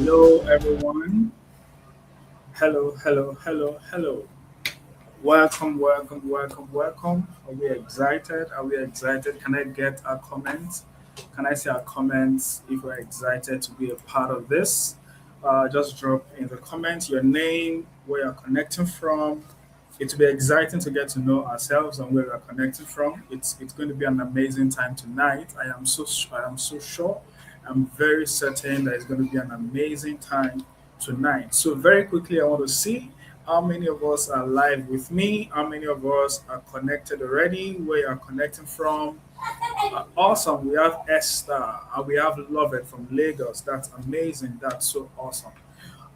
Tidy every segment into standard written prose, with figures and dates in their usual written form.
Hello, everyone. Hello, hello, hello, hello. Welcome, welcome, welcome, welcome. Are we excited? Are we excited? Can I get a comment? Can I see a comment if you're excited to be a part of this? Just drop in the comments your name, where you're connecting from. It will be exciting to get to know ourselves and where we're connecting from. It's going to be an amazing time tonight. I am so sure. I'm very certain that it's going to be an amazing time tonight. So very quickly, I want to see how many of us are live with me. How many of us are connected already? Where you're connecting from? Awesome. We have Esther and we have Lovett from Lagos. That's amazing. That's so awesome.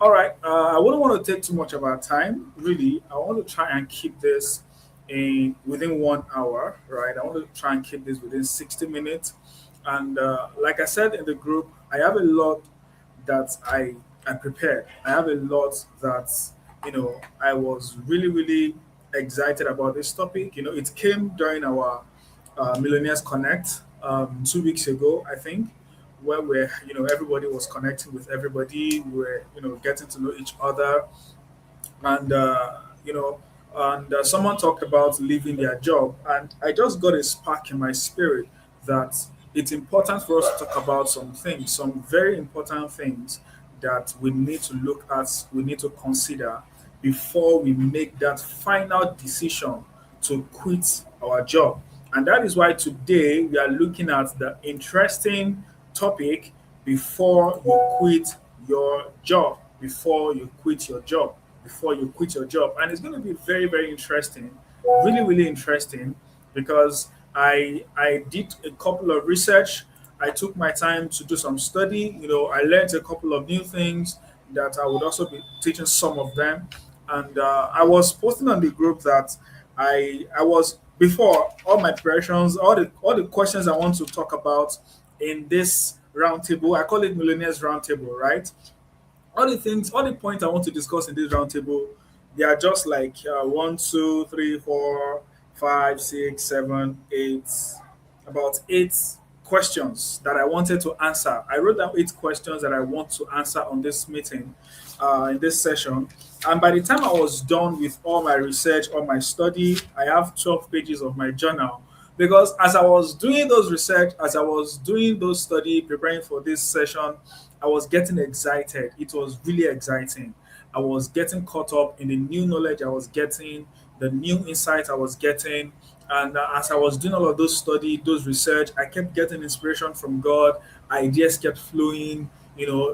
All right. I wouldn't want to take too much of our time. Really, I want to try and keep this in within 1 hour. Right. I want to try and keep this within 60 minutes. And like I said in the group, I have a lot that I prepared. I have a lot that I was really excited about this topic. It came during our Millionaires Connect 2 weeks ago, I think, where everybody was connecting with everybody. We were getting to know each other, and someone talked about leaving their job, and I just got a spark in my spirit that it's important for us to talk about some things, some very important things that we need to look at, we need to consider before we make that final decision to quit our job. And that is why today we are looking at the interesting topic: before you quit your job, before you quit your job, before you quit your job. And it's going to be very interesting, really interesting, because I did a couple of research. I took my time to do some study. I learned a couple of new things that I would also be teaching some of them. And I was posting on the group that I was before all my preparations, all the questions I want to talk about in this roundtable. I call it Millionaires Roundtable, right? All the things, all the points I want to discuss in this roundtable, they are just like 1, 2, 3, 4, 5, 6, 7, 8, about 8 questions that I wanted to answer. I wrote down 8 questions that I want to answer on this meeting, in this session. And by the time I was done with all my research, all my study, I have 12 pages of my journal. Because as I was doing those research, as I was doing those study, preparing for this session, I was getting excited. It was really exciting. I was getting caught up in the new knowledge I was getting, the new insights I was getting. And as I was doing all of those study, those research, I kept getting inspiration from God. Ideas kept flowing,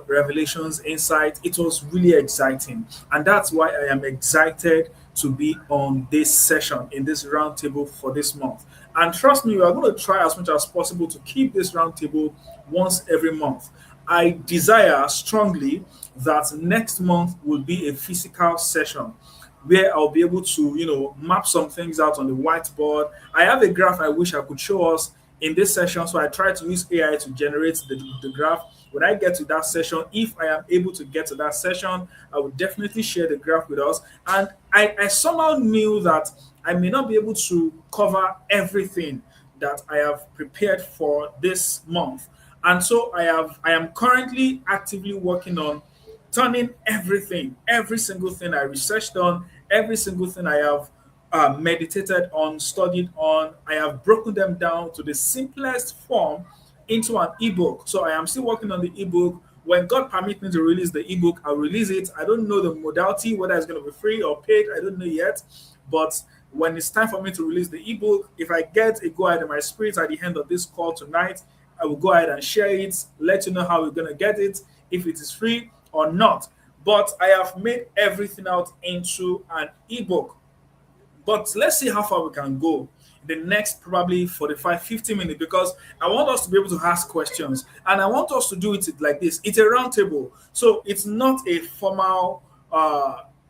revelations, insight. It was really exciting. And that's why I am excited to be on this session, in this roundtable for this month. And trust me, we are going to try as much as possible to keep this roundtable once every month. I desire strongly that next month will be a physical session where I'll be able to, map some things out on the whiteboard. I have a graph I wish I could show us in this session, so I try to use AI to generate the graph. When I get to that session, if I am able to get to that session, I will definitely share the graph with us. And I somehow knew that I may not be able to cover everything that I have prepared for this month. And so I am currently actively working on turning everything, every single thing I researched on, every single thing I have meditated on, studied on, I have broken them down to the simplest form into an ebook. So I am still working on the ebook. When God permits me to release the ebook, I'll release it. I don't know the modality, whether it's going to be free or paid. I don't know yet. But when it's time for me to release the ebook, if I get a go ahead in my spirit at the end of this call tonight, I will go ahead and share it, let you know how we're going to get it, if it is free or not. But I have made everything out into an ebook. But let's see how far we can go in the next probably 45, 50 minutes, because I want us to be able to ask questions. And I want us to do it like this. It's a roundtable. So it's not a formal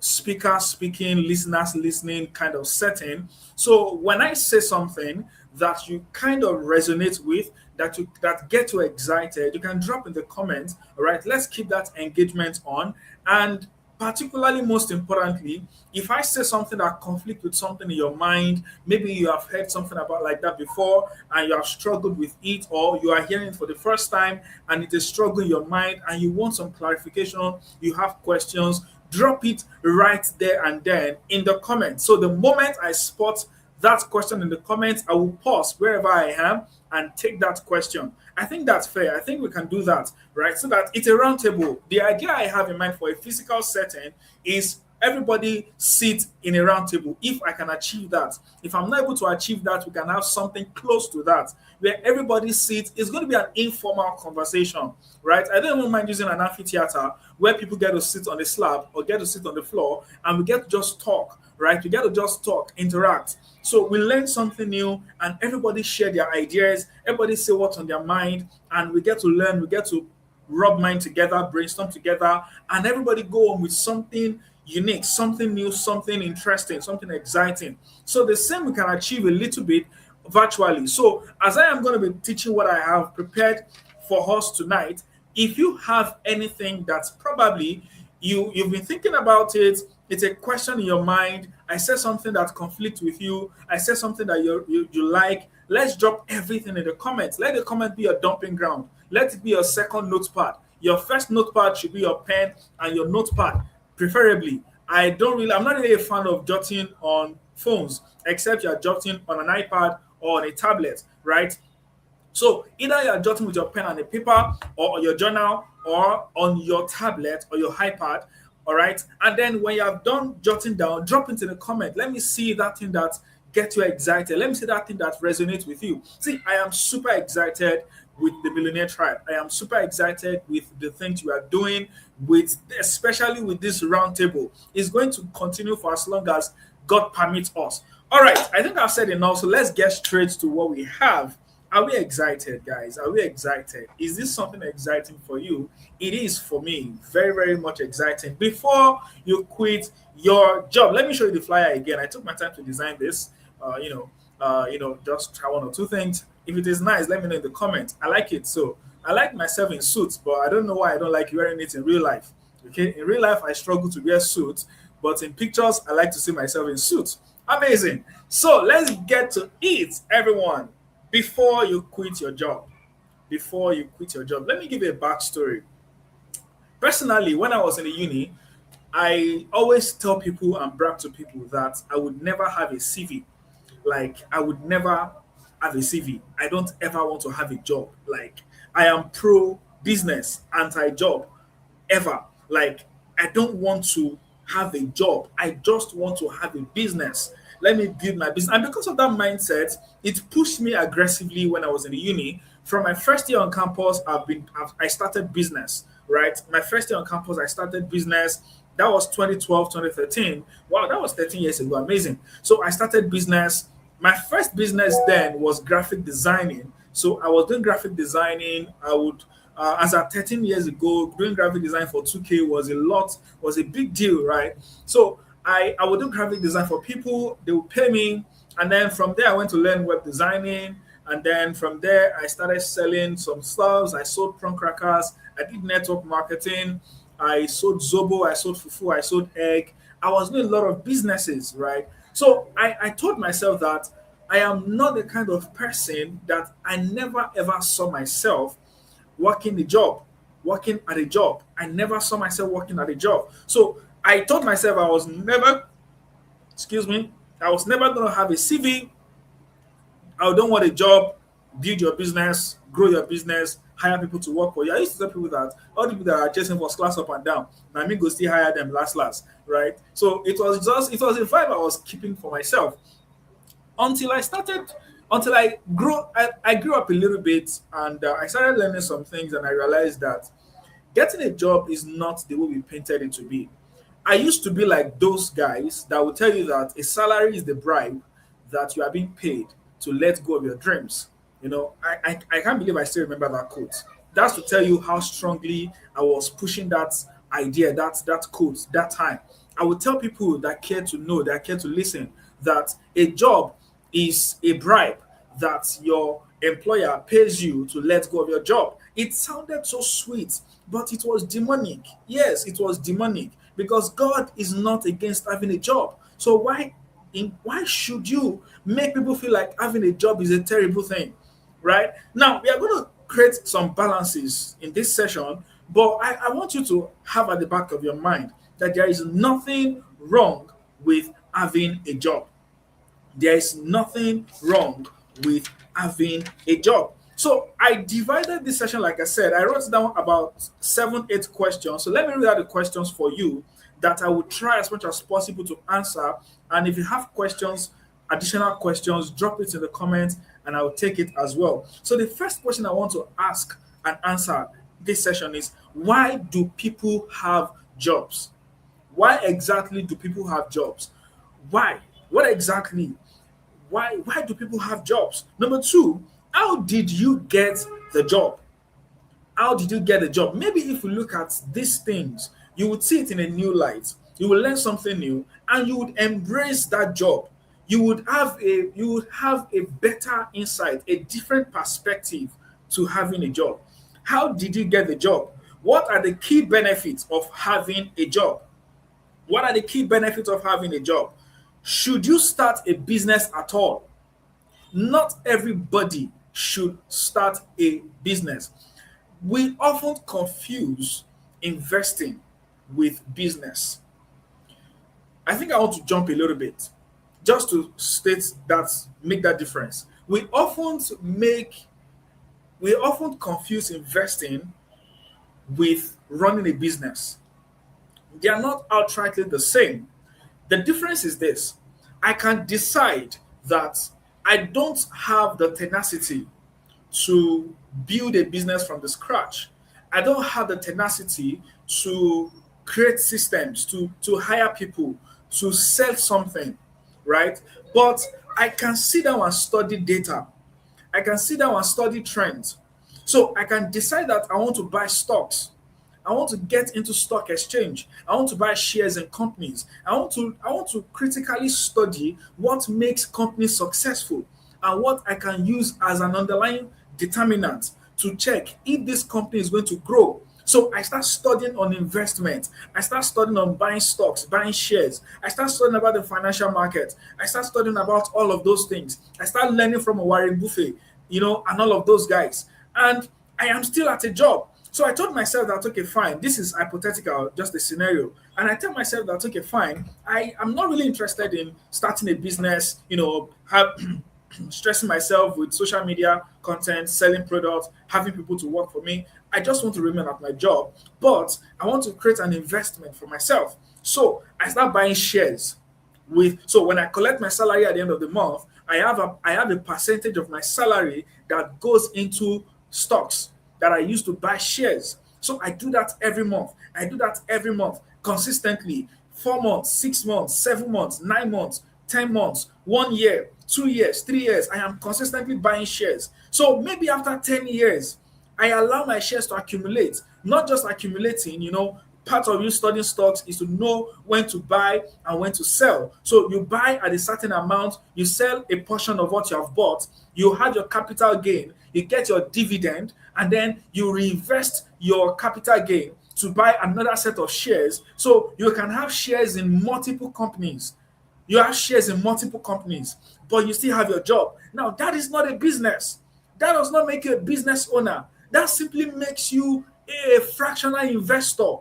speaker speaking, listeners listening kind of setting. So when I say something that you kind of resonate with, that get you excited, you can drop in the comments. All right, let's keep that engagement on. And particularly, most importantly, if I say something that conflict with something in your mind, maybe you have heard something about like that before and you have struggled with it, or you are hearing it for the first time and it is struggling in your mind and you want some clarification, you have questions, drop it right there and then in the comments. So the moment I spot that question in the comments, I will pause wherever I am and take that question. I think that's fair. I think we can do that, right? So that it's a roundtable. The idea I have in mind for a physical setting is everybody sit in a round table. If I can achieve that, if I'm not able to achieve that, we can have something close to that where everybody sits. It's going to be an informal conversation, right? I don't even mind using an amphitheater where people get to sit on the slab or get to sit on the floor and we get to just talk, right? We get to just talk, interact. So we learn something new and everybody share their ideas, everybody say what's on their mind, and we get to learn, we get to rub mind together, brainstorm together, and everybody go on with something unique, something new, something interesting, something exciting. So the same we can achieve a little bit virtually. So as I am going to be teaching what I have prepared for us tonight, if you have anything that's probably you've been thinking about it, it's a question in your mind. I said something that conflicts with you. I said something that you like. Let's drop everything in the comments. Let the comment be your dumping ground. Let it be your second notepad. Your first notepad should be your pen and your notepad, preferably. I'm not really a fan of jotting on phones, except you're jotting on an iPad or on a tablet, right? So either you're jotting with your pen and a paper or on your journal or on your tablet or your iPad, all right? And then when you have done jotting down, drop into the comment. Let me see that thing that gets you excited. Let me see that thing that resonates with you. See, I am super excited with the Millionaire Tribe. I am super excited with the things we are doing, with especially with this roundtable. It's going to continue for as long as God permits us. All right, I think I've said enough. So let's get straight to what we have. Are we excited, guys? Are we excited? Is this something exciting for you? It is for me. Very, very much exciting. Before you quit your job, let me show you the flyer again. I took my time to design this. Just try one or two things. If it is nice, let me know in the comments. I like it. So I like myself in suits, but I don't know why I don't like wearing it in real life. Okay, in real life, I struggle to wear suits, but in pictures, I like to see myself in suits. Amazing. So let's get to it, everyone. Before you quit your job, let me give you a backstory. Personally, when I was in the uni, I always tell people and brag to people that I would never have a CV. Like, I would never have a CV. I don't ever want to have a job. Like, I am pro business, anti job, ever. Like, I don't want to have a job. I just want to have a business. Let me build my business. And because of that mindset, it pushed me aggressively when I was in the uni. From my first year on campus, I started business, right? My first year on campus, I started business. That was 2012, 2013. Wow, that was 13 years ago. Amazing. So I started business. My first business then was graphic designing. So I was doing graphic designing. As at 13 years ago, doing graphic design for 2K was a big deal, right? So I would do graphic design for people, they would pay me. And then from there, I went to learn web designing. And then from there, I started selling some stuff. I sold prawn crackers. I did network marketing. I sold Zobo. I sold Fufu. I sold egg. I was doing a lot of businesses, right? So I told myself that I am not the kind of person that I never ever saw myself working at a job. I never saw myself working at a job. So I told myself I was never going to have a CV. I don't want a job, build your business, grow your business, hire people to work for you. I used to tell people that all the people that are chasing first class up and down, now me go still hire them last, right? So it was a vibe I was keeping for myself until I grew up a little bit and I started learning some things and I realized that getting a job is not the way we painted it to be. I used to be like those guys that will tell you that a salary is the bribe that you are being paid to let go of your dreams. I can't believe I still remember that quote. That's to tell you how strongly I was pushing that idea, that quote, that time. I would tell people that care to know, that care to listen, that a job is a bribe that your employer pays you to let go of your job. It sounded so sweet, but it was demonic. Yes, it was demonic because God is not against having a job. So why should you make people feel like having a job is a terrible thing? Right? Now, we are going to create some balances in this session, but I want you to have at the back of your mind that there is nothing wrong with having a job. There is nothing wrong with having a job. So I divided this session, like I said, I wrote down about 7, 8 questions. So let me read out the questions for you that I will try as much as possible to answer. And if you have questions, additional questions, drop it in the comments and I will take it as well. So the first question I want to ask and answer this session is, why do people have jobs? Why exactly do people have jobs? Why? What exactly? Why do people have jobs? Number two, how did you get the job? How did you get a job? Maybe if you look at these things, you would see it in a new light. You will learn something new and you would embrace that job. You would have a better insight, a different perspective to having a job. How did you get the job? What are the key benefits of having a job? What are the key benefits of having a job? Should you start a business at all? Not everybody should start a business. We often confuse investing with business. I think I want to jump a little bit just to state that, make that difference. We often confuse investing with running a business. They are not outrightly the same. The difference is this: I can decide that I don't have the tenacity to build a business from the scratch. I don't have the tenacity to create systems, to hire people, to sell something, right? But I can sit down and study data. I can sit down and study trends. So I can decide that I want to buy stocks. I want to get into stock exchange. I want to buy shares in companies. I want to critically study what makes companies successful and what I can use as an underlying determinant to check if this company is going to grow. So I start studying on investment. I start studying on buying stocks, buying shares. I start studying about the financial market. I start studying about all of those things. I start learning from Warren Buffett, and all of those guys. And I am still at a job. So I told myself that, okay, fine, this is hypothetical, just a scenario. And I tell myself that, okay, fine, I am not really interested in starting a business, have stressing myself with social media content, selling products, having people to work for me. I just want to remain at my job, but I want to create an investment for myself. So I start buying shares. So when I collect my salary at the end of the month, I have a percentage of my salary that goes into stocks that I use to buy shares. So I do that every month. I do that every month consistently. 4 months, 6 months, 7 months, 9 months, 10 months, 1 year, 2 years, 3 years. I am consistently buying shares. So maybe after 10 years, I allow my shares to accumulate, not just accumulating, part of you studying stocks is to know when to buy and when to sell. So you buy at a certain amount, you sell a portion of what you have bought, you have your capital gain, you get your dividend, and then you reinvest your capital gain to buy another set of shares. So you can have shares in multiple companies. You have shares in multiple companies, but you still have your job. Now, that is not a business. That does not make you a business owner. That simply makes you a fractional investor.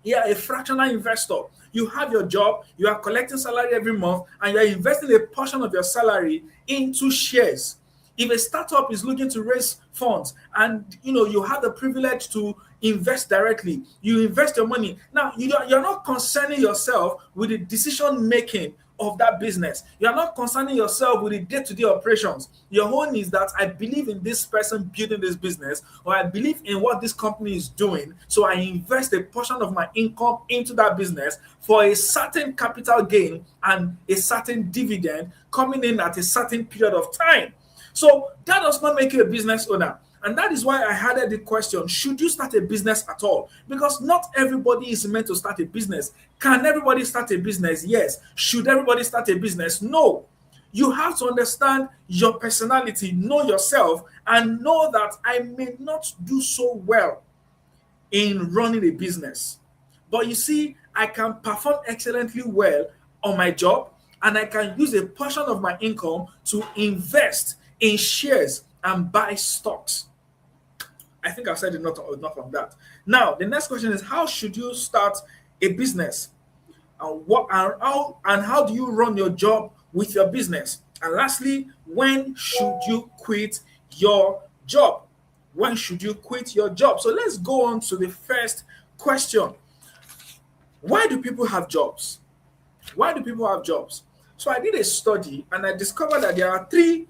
Yeah, a fractional investor. You have your job, you are collecting salary every month, and you are investing a portion of your salary into shares. If a startup is looking to raise funds and you have the privilege to invest directly, you invest your money. Now you're not concerning yourself with the decision making of that business. You are not concerning yourself with the day-to-day operations. Your own is that I believe in this person building this business, or I believe in what this company is doing. So I invest a portion of my income into that business for a certain capital gain and a certain dividend coming in at a certain period of time. So that does not make you a business owner. And that is why I added the question, should you start a business at all? Because not everybody is meant to start a business. Can everybody start a business? Yes. Should everybody start a business? No. You have to understand your personality, know yourself, and know that I may not do so well in running a business. But you see, I can perform excellently well on my job, and I can use a portion of my income to invest in shares and buy stocks. I think I've said enough of that. Now, the next question is, how should you start a business? And how do you run your job with your business? And lastly, when should you quit your job? When should you quit your job? So let's go on to the first question. Why do people have jobs? Why do people have jobs? So I did a study and I discovered that there are three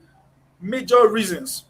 major reasons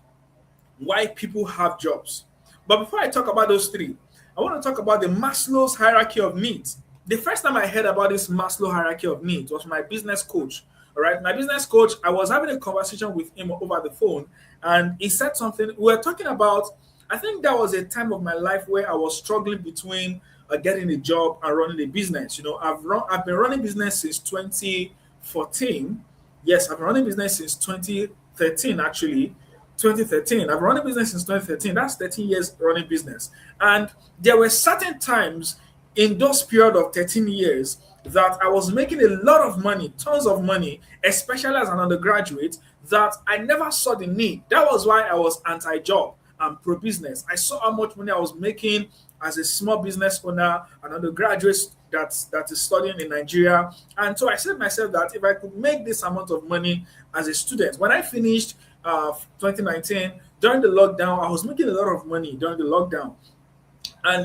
why people have jobs. But before I talk about those three, I want to talk about the Maslow's hierarchy of needs. The first time I heard about this Maslow hierarchy of needs was my business coach. All right, my business coach, I was having a conversation with him over the phone, and he said something. We were talking about, I think that was a time of my life where I was struggling between getting a job and running a business. I've been running business since 2014. Yes, I've been running business since 2013 actually. 2013. I've been running business since 2013. That's 13 years running business. And there were certain times in those period of 13 years that I was making a lot of money, tons of money, especially as an undergraduate, that I never saw the need. That was why I was anti-job and pro-business. I saw how much money I was making as a small business owner, an undergraduate that is studying in Nigeria. And so I said to myself that if I could make this amount of money as a student, when I finished 2019, during the lockdown, I was making a lot of money during the lockdown. And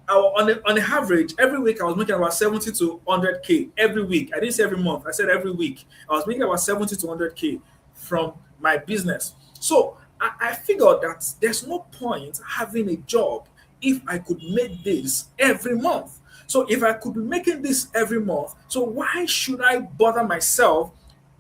on the average, every week I was making about 70 to 100K every week. I didn't say every month, I said every week. I was making about 70 to 100K from my business. So I figured that there's no point having a job if I could make this every month. So if I could be making this every month, so why should I bother myself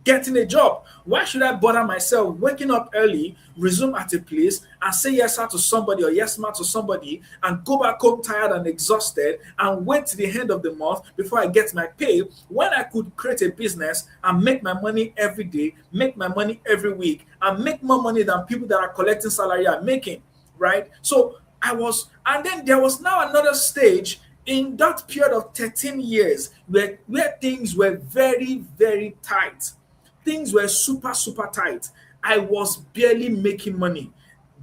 getting a job? Why should I bother myself waking up early, resume at a place, and say yes sir to somebody or yes ma'am to somebody, and go back home tired and exhausted, and wait to the end of the month before I get my pay, when I could create a business and make my money every day, make my money every week, and make more money than people that are collecting salary are making, right? So and then there was now another stage in that period of 13 years where things were very, very tight. Things were super, super tight. I was barely making money,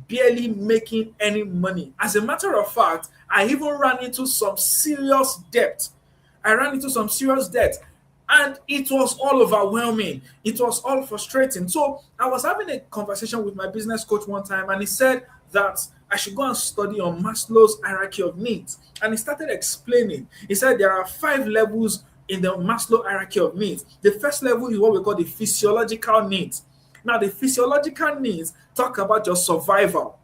barely making any money. As a matter of fact, I even ran into some serious debt. I ran into some serious debt. And it was all overwhelming. It was all frustrating. So I was having a conversation with my business coach one time, and he said that I should go and study on Maslow's hierarchy of needs. And he started explaining. He said there are 5 levels in the Maslow hierarchy of needs. The first level is what we call the physiological needs. Now, the physiological needs talk about your survival.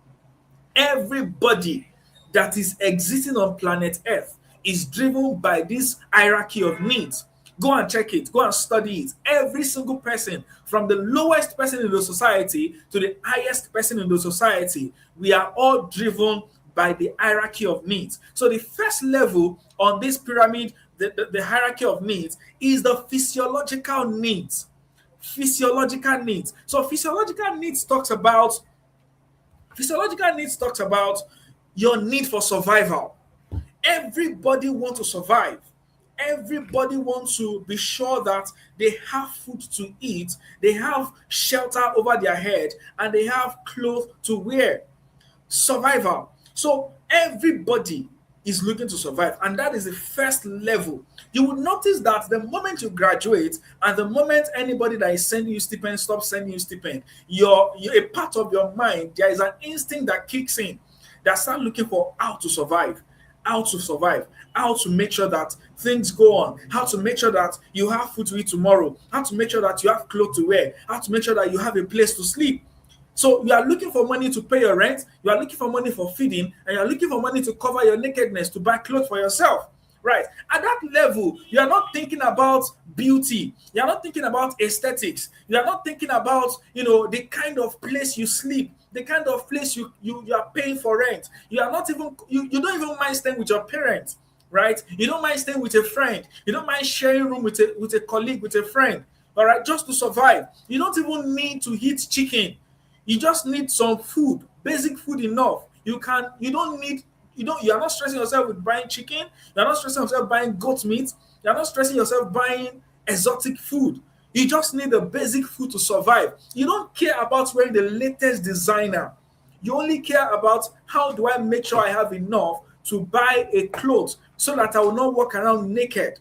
Everybody that is existing on planet Earth is driven by this hierarchy of needs. Go and check it, go and study it. Every single person, from the lowest person in the society to the highest person in the society, we are all driven by the hierarchy of needs. So the first level on this pyramid, the hierarchy of needs, is the physiological needs. Physiological needs. So physiological needs talks about your need for survival. Everybody wants to survive. Everybody wants to be sure that they have food to eat, they have shelter over their head, and they have clothes to wear. Survival. So everybody is looking to survive, and that is the first level. You will notice that the moment you graduate and the moment anybody that is sending you stipend stops sending you stipend, you're a part of your mind, there is an instinct that kicks in that start looking for how to survive, how to make sure that things go on, how to make sure that you have food to eat tomorrow, how to make sure that you have clothes to wear, how to make sure that you have a place to sleep. So you are looking for money to pay your rent, you are looking for money for feeding, and you are looking for money to cover your nakedness, to buy clothes for yourself. Right. At that level, you are not thinking about beauty. You are not thinking about aesthetics. You are not thinking about, the kind of place you sleep, the kind of place you are paying for rent. You are not even, you don't even mind staying with your parents, right? You don't mind staying with a friend. You don't mind sharing room with a colleague, with a friend, all right, just to survive. You don't even need to eat chicken. You just need some food, basic food enough. You are not stressing yourself with buying chicken. You're not stressing yourself buying goat meat. You're not stressing yourself buying exotic food. You just need the basic food to survive. You don't care about wearing the latest designer. You only care about how do I make sure I have enough to buy a clothes so that I will not walk around naked.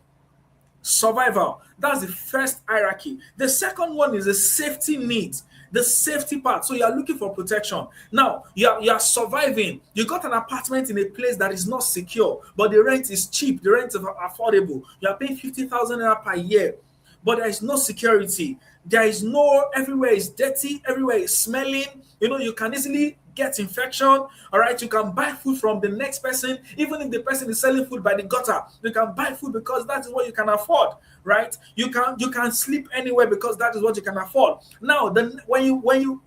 Survival. That's the first hierarchy. The second one is the safety needs. the safety part. So you are looking for protection. Now you are surviving. You got an apartment in a place that is not secure, but the rent is cheap, the rent is affordable. You are paying 50,000 naira per year, but there is no security. There is no, everywhere is dirty, everywhere is smelling. You can easily get infection. All right, you can buy food from the next person, even if the person is selling food by the gutter. You can buy food because that is what you can afford, right? You can sleep anywhere because that is what you can afford. Now, then when you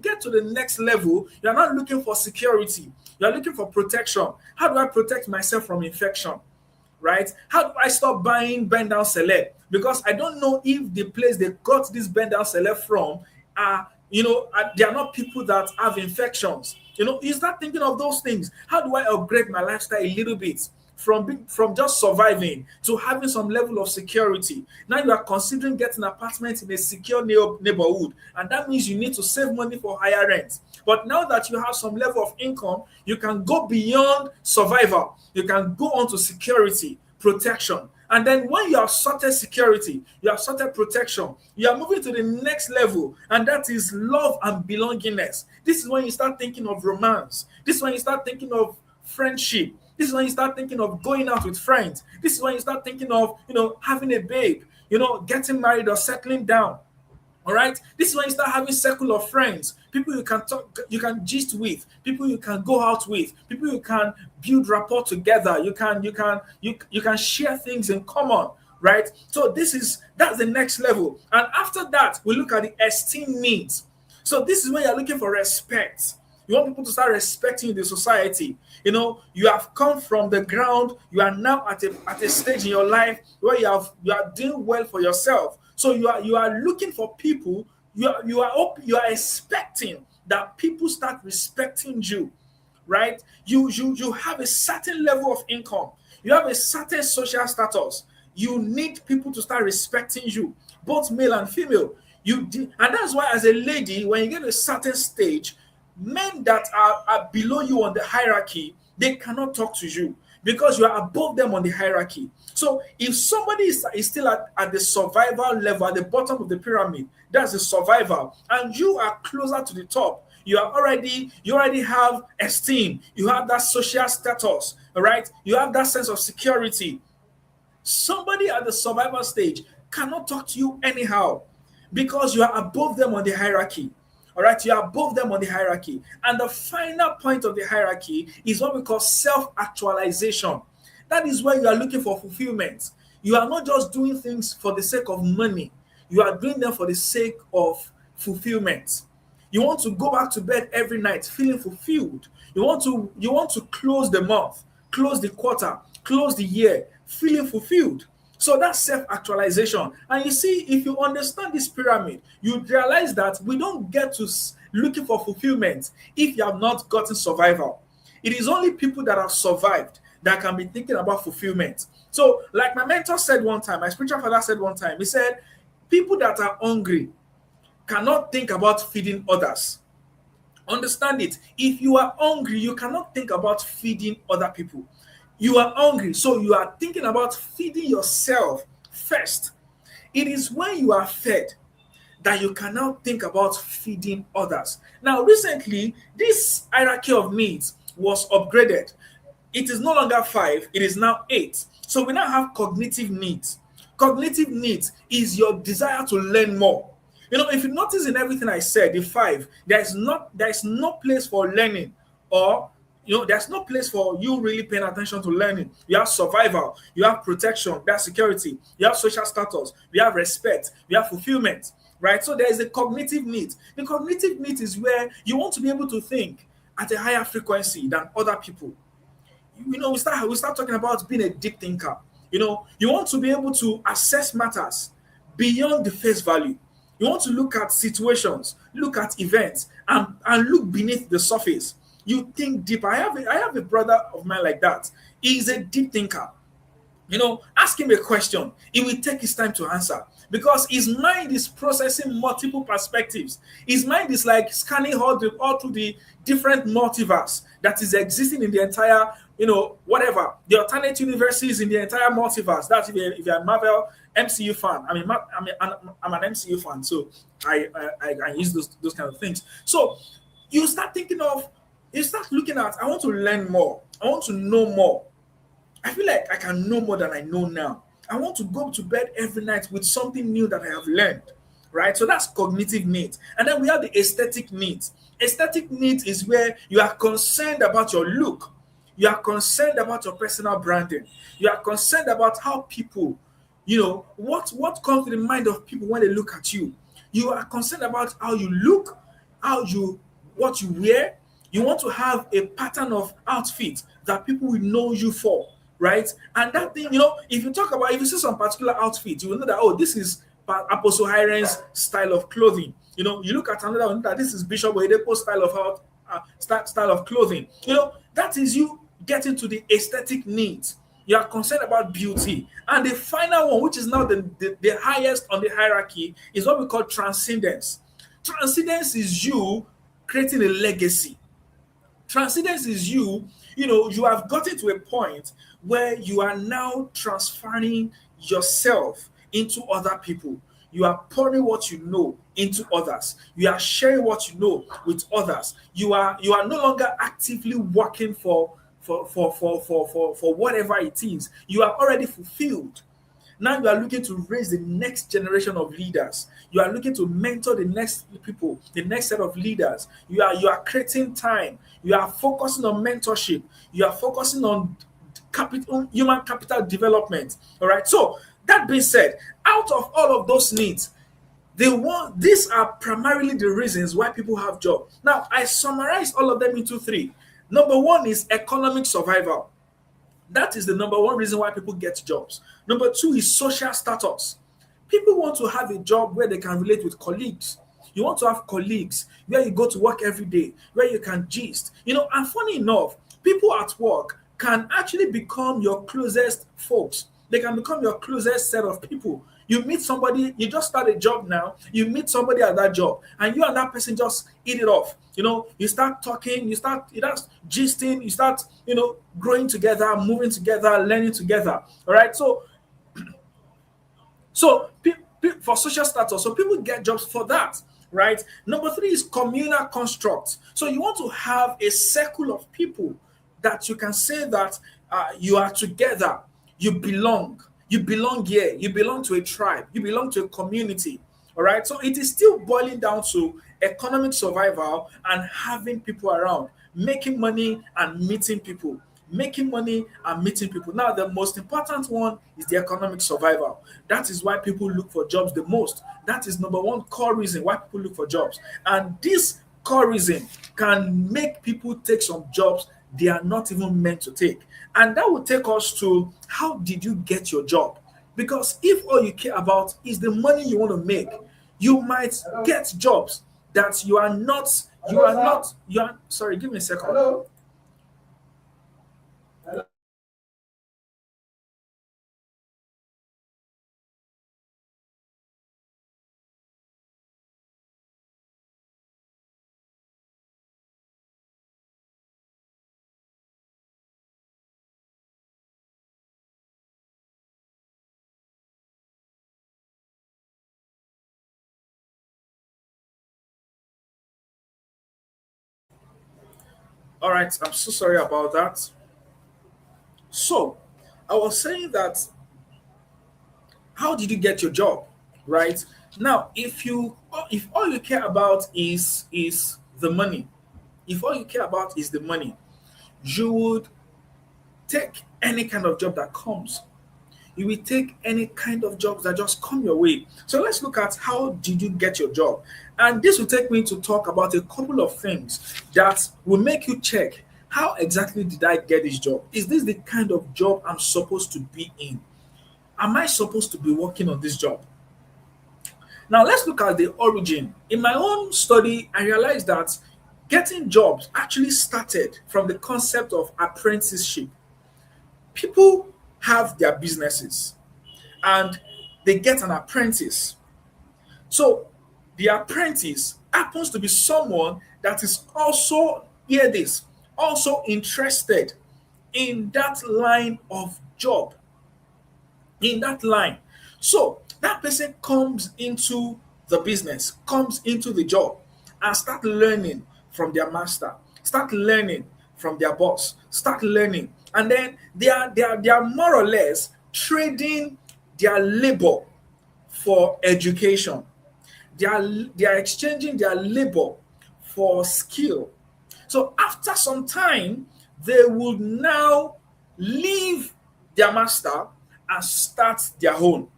get to the next level, you are not looking for security. You are looking for protection. How do I protect myself from infection? Right? How do I stop buying bend down select? Because I don't know if the place they got this bend down select from they are not people that have infections. You start thinking of those things. How do I upgrade my lifestyle a little bit from just surviving to having some level of security? Now you are considering getting an apartment in a secure neighborhood, and that means you need to save money for higher rent. But now that you have some level of income, you can go beyond survival. You can go on to security, protection. And then when you have sorted security, you have sorted protection, you are moving to the next level, and that is love and belongingness. This is when you start thinking of romance. This is when you start thinking of friendship. This is when you start thinking of going out with friends. This is when you start thinking of, having a babe, getting married or settling down. All right. This is when you start having circle of friends, people you can talk, you can gist with, people you can go out with, people you can build rapport together. You can share things in common, right? So that's the next level. And after that, we look at the esteem needs. So this is when you're looking for respect. You want people to start respecting you in the society. You have come from the ground. You are now at a stage in your life where you are doing well for yourself. So you are looking for people. You are expecting that people start respecting you, right? You have a certain level of income. You have a certain social status. You need people to start respecting you, both male and female. And that's why, as a lady, when you get to a certain stage, men that are below you on the hierarchy, they cannot talk to you because you are above them on the hierarchy. So if somebody is still at the survival level, at the bottom of the pyramid, that's the survival, and you are closer to the top, you already have esteem, you have that social status, all right? You have that sense of security. Somebody at the survival stage cannot talk to you anyhow because you are above them on the hierarchy. All right, you are above them on the hierarchy. And the final point of the hierarchy is what we call self-actualization. That is where you are looking for fulfillment. You are not just doing things for the sake of money. You are doing them for the sake of fulfillment. You want to go back to bed every night feeling fulfilled. You want to close the month, close the quarter, close the year, feeling fulfilled. So that's self-actualization. And you see, if you understand this pyramid, you realize that we don't get to looking for fulfillment if you have not gotten survival. It is only people that have survived that can be thinking about fulfillment. So, like my mentor said one time, my spiritual father said one time, he said, people that are hungry cannot think about feeding others. Understand it. If you are hungry, you cannot think about feeding other people. You are hungry, so you are thinking about feeding yourself first. It is when you are fed that you can now think about feeding others. Now, recently, this hierarchy of needs was upgraded. It is no longer 5, it is now 8. So we now have cognitive needs. Cognitive needs is your desire to learn more. If you notice in everything I said, the 5, there is no place for learning, or there's no place for you really paying attention to learning. You have survival, you have protection, you have security, you have social status, you have respect, you have fulfillment, right? So there is a cognitive need. The cognitive need is where you want to be able to think at a higher frequency than other people. We start talking about being a deep thinker. You want to be able to assess matters beyond the face value. You want to look at situations, look at events, and look beneath the surface. You think deep. I have a brother of mine like that. He's a deep thinker. Ask him a question. He will take his time to answer because his mind is processing multiple perspectives. His mind is like scanning all through the different multiverse that is existing in the entire whatever the alternate universes in the entire multiverse. That's if you're a Marvel MCU fan. I'm an MCU fan, so I use those kind of things. So you start thinking of, you start looking at, I want to learn more, I want to know more. I feel like I can know more than I know now. I want to go to bed every night with something new that I have learned, right? So that's cognitive needs. And then we have the aesthetic needs. Aesthetic needs is where you are concerned about your look. You are concerned about your personal branding. You are concerned about how people, what comes to the mind of people when they look at you. You are concerned about how you look, how you what you wear. You want to have a pattern of outfit that people will know you for, right? And that thing, if you talk about, if you see some particular outfit, you will know that, oh, this is Apostle Hiren's style of clothing. You look at another one, that this is Bishop Oyedepo's style of clothing. That is you getting to the aesthetic needs. You are concerned about beauty. And the final one, which is now the highest on the hierarchy, is what we call transcendence. Transcendence is you creating a legacy. Transcendence is you have gotten to a point where you are now transferring yourself into other people. You are pouring what you know into others. You are sharing what you know with others. You are no longer actively working for whatever it is. You are already fulfilled. Now you are looking to raise the next generation of leaders. You are looking to mentor the next people, the next set of leaders. You are creating time. You are focusing on mentorship. You are focusing on human capital development. All right. So that being said, out of all of those needs, these are primarily the reasons why people have jobs. Now I summarized all of them into three. Number one is economic survival. That is the number one reason why people get jobs. Number two is social status. People want to have a job where they can relate with colleagues. You want to have colleagues where you go to work every day, where you can gist. And funny enough, people at work can actually become your closest folks. They can become your closest set of people. You meet somebody, you just start a job now, you meet somebody at that job, and you and that person just eat it off. You start talking, you start gisting, you start, growing together, moving together, learning together. All right. For social status, so people get jobs for that, right? Number three is communal construct. So you want to have a circle of people that you can say that you are together, you belong. You belong here, you belong to a tribe, you belong to a community. All right. So it is still boiling down to economic survival and having people around, making money and meeting people. Making money and meeting people. Now, the most important one is the economic survival. That is why people look for jobs the most. That is number one core reason why people look for jobs. And this core reason can make people take some jobs they are not even meant to take. And that will take us to, how did you get your job? Because if all you care about is the money you want to make, you might get jobs that you are, sorry, give me a second. Hello? All right, I'm so sorry about that. So, I was saying that, how did you get your job, right? Now, if all you care about is the money, if all you care about is the money, you would take any kind of job that comes. You will take any kind of jobs that just come your way. So let's look at, how did you get your job? And this will take me to talk about a couple of things that will make you check, how exactly did I get this job? Is this the kind of job I'm supposed to be in? Am I supposed to be working on this job? Now let's look at the origin. In my own study, I realized that getting jobs actually started from the concept of apprenticeship. People have their businesses and they get an apprentice. So the apprentice happens to be someone that is also, hear this, also interested in that line of job, in that line. So that person comes into the business, comes into the job, and start learning from their master, start learning from their boss, start learning. And then they are more or less trading their labor for education. They are exchanging their labor for skill. So after some time, they would now leave their master and start their own.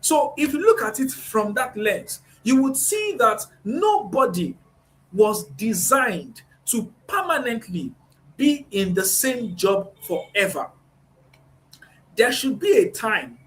So if you look at it from that lens, you would see that nobody was designed to permanently be in the same job forever. There should be a time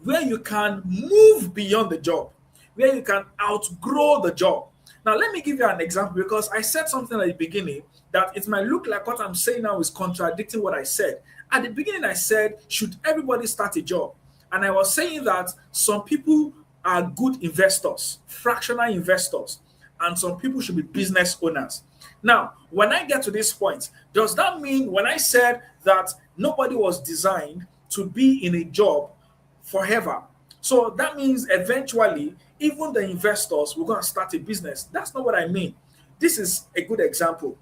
where you can move beyond the job, where you can outgrow the job. Now, let me give you an example because I said something at the beginning that it might look like what I'm saying now is contradicting what I said. At the beginning, I said, should everybody start a job? And I was saying that some people are good investors, fractional investors, and some people should be business owners. Now, when I get to this point, does that mean when I said that nobody was designed to be in a job forever? So that means eventually, even the investors will going to start a business. That's not what I mean. This is a good example.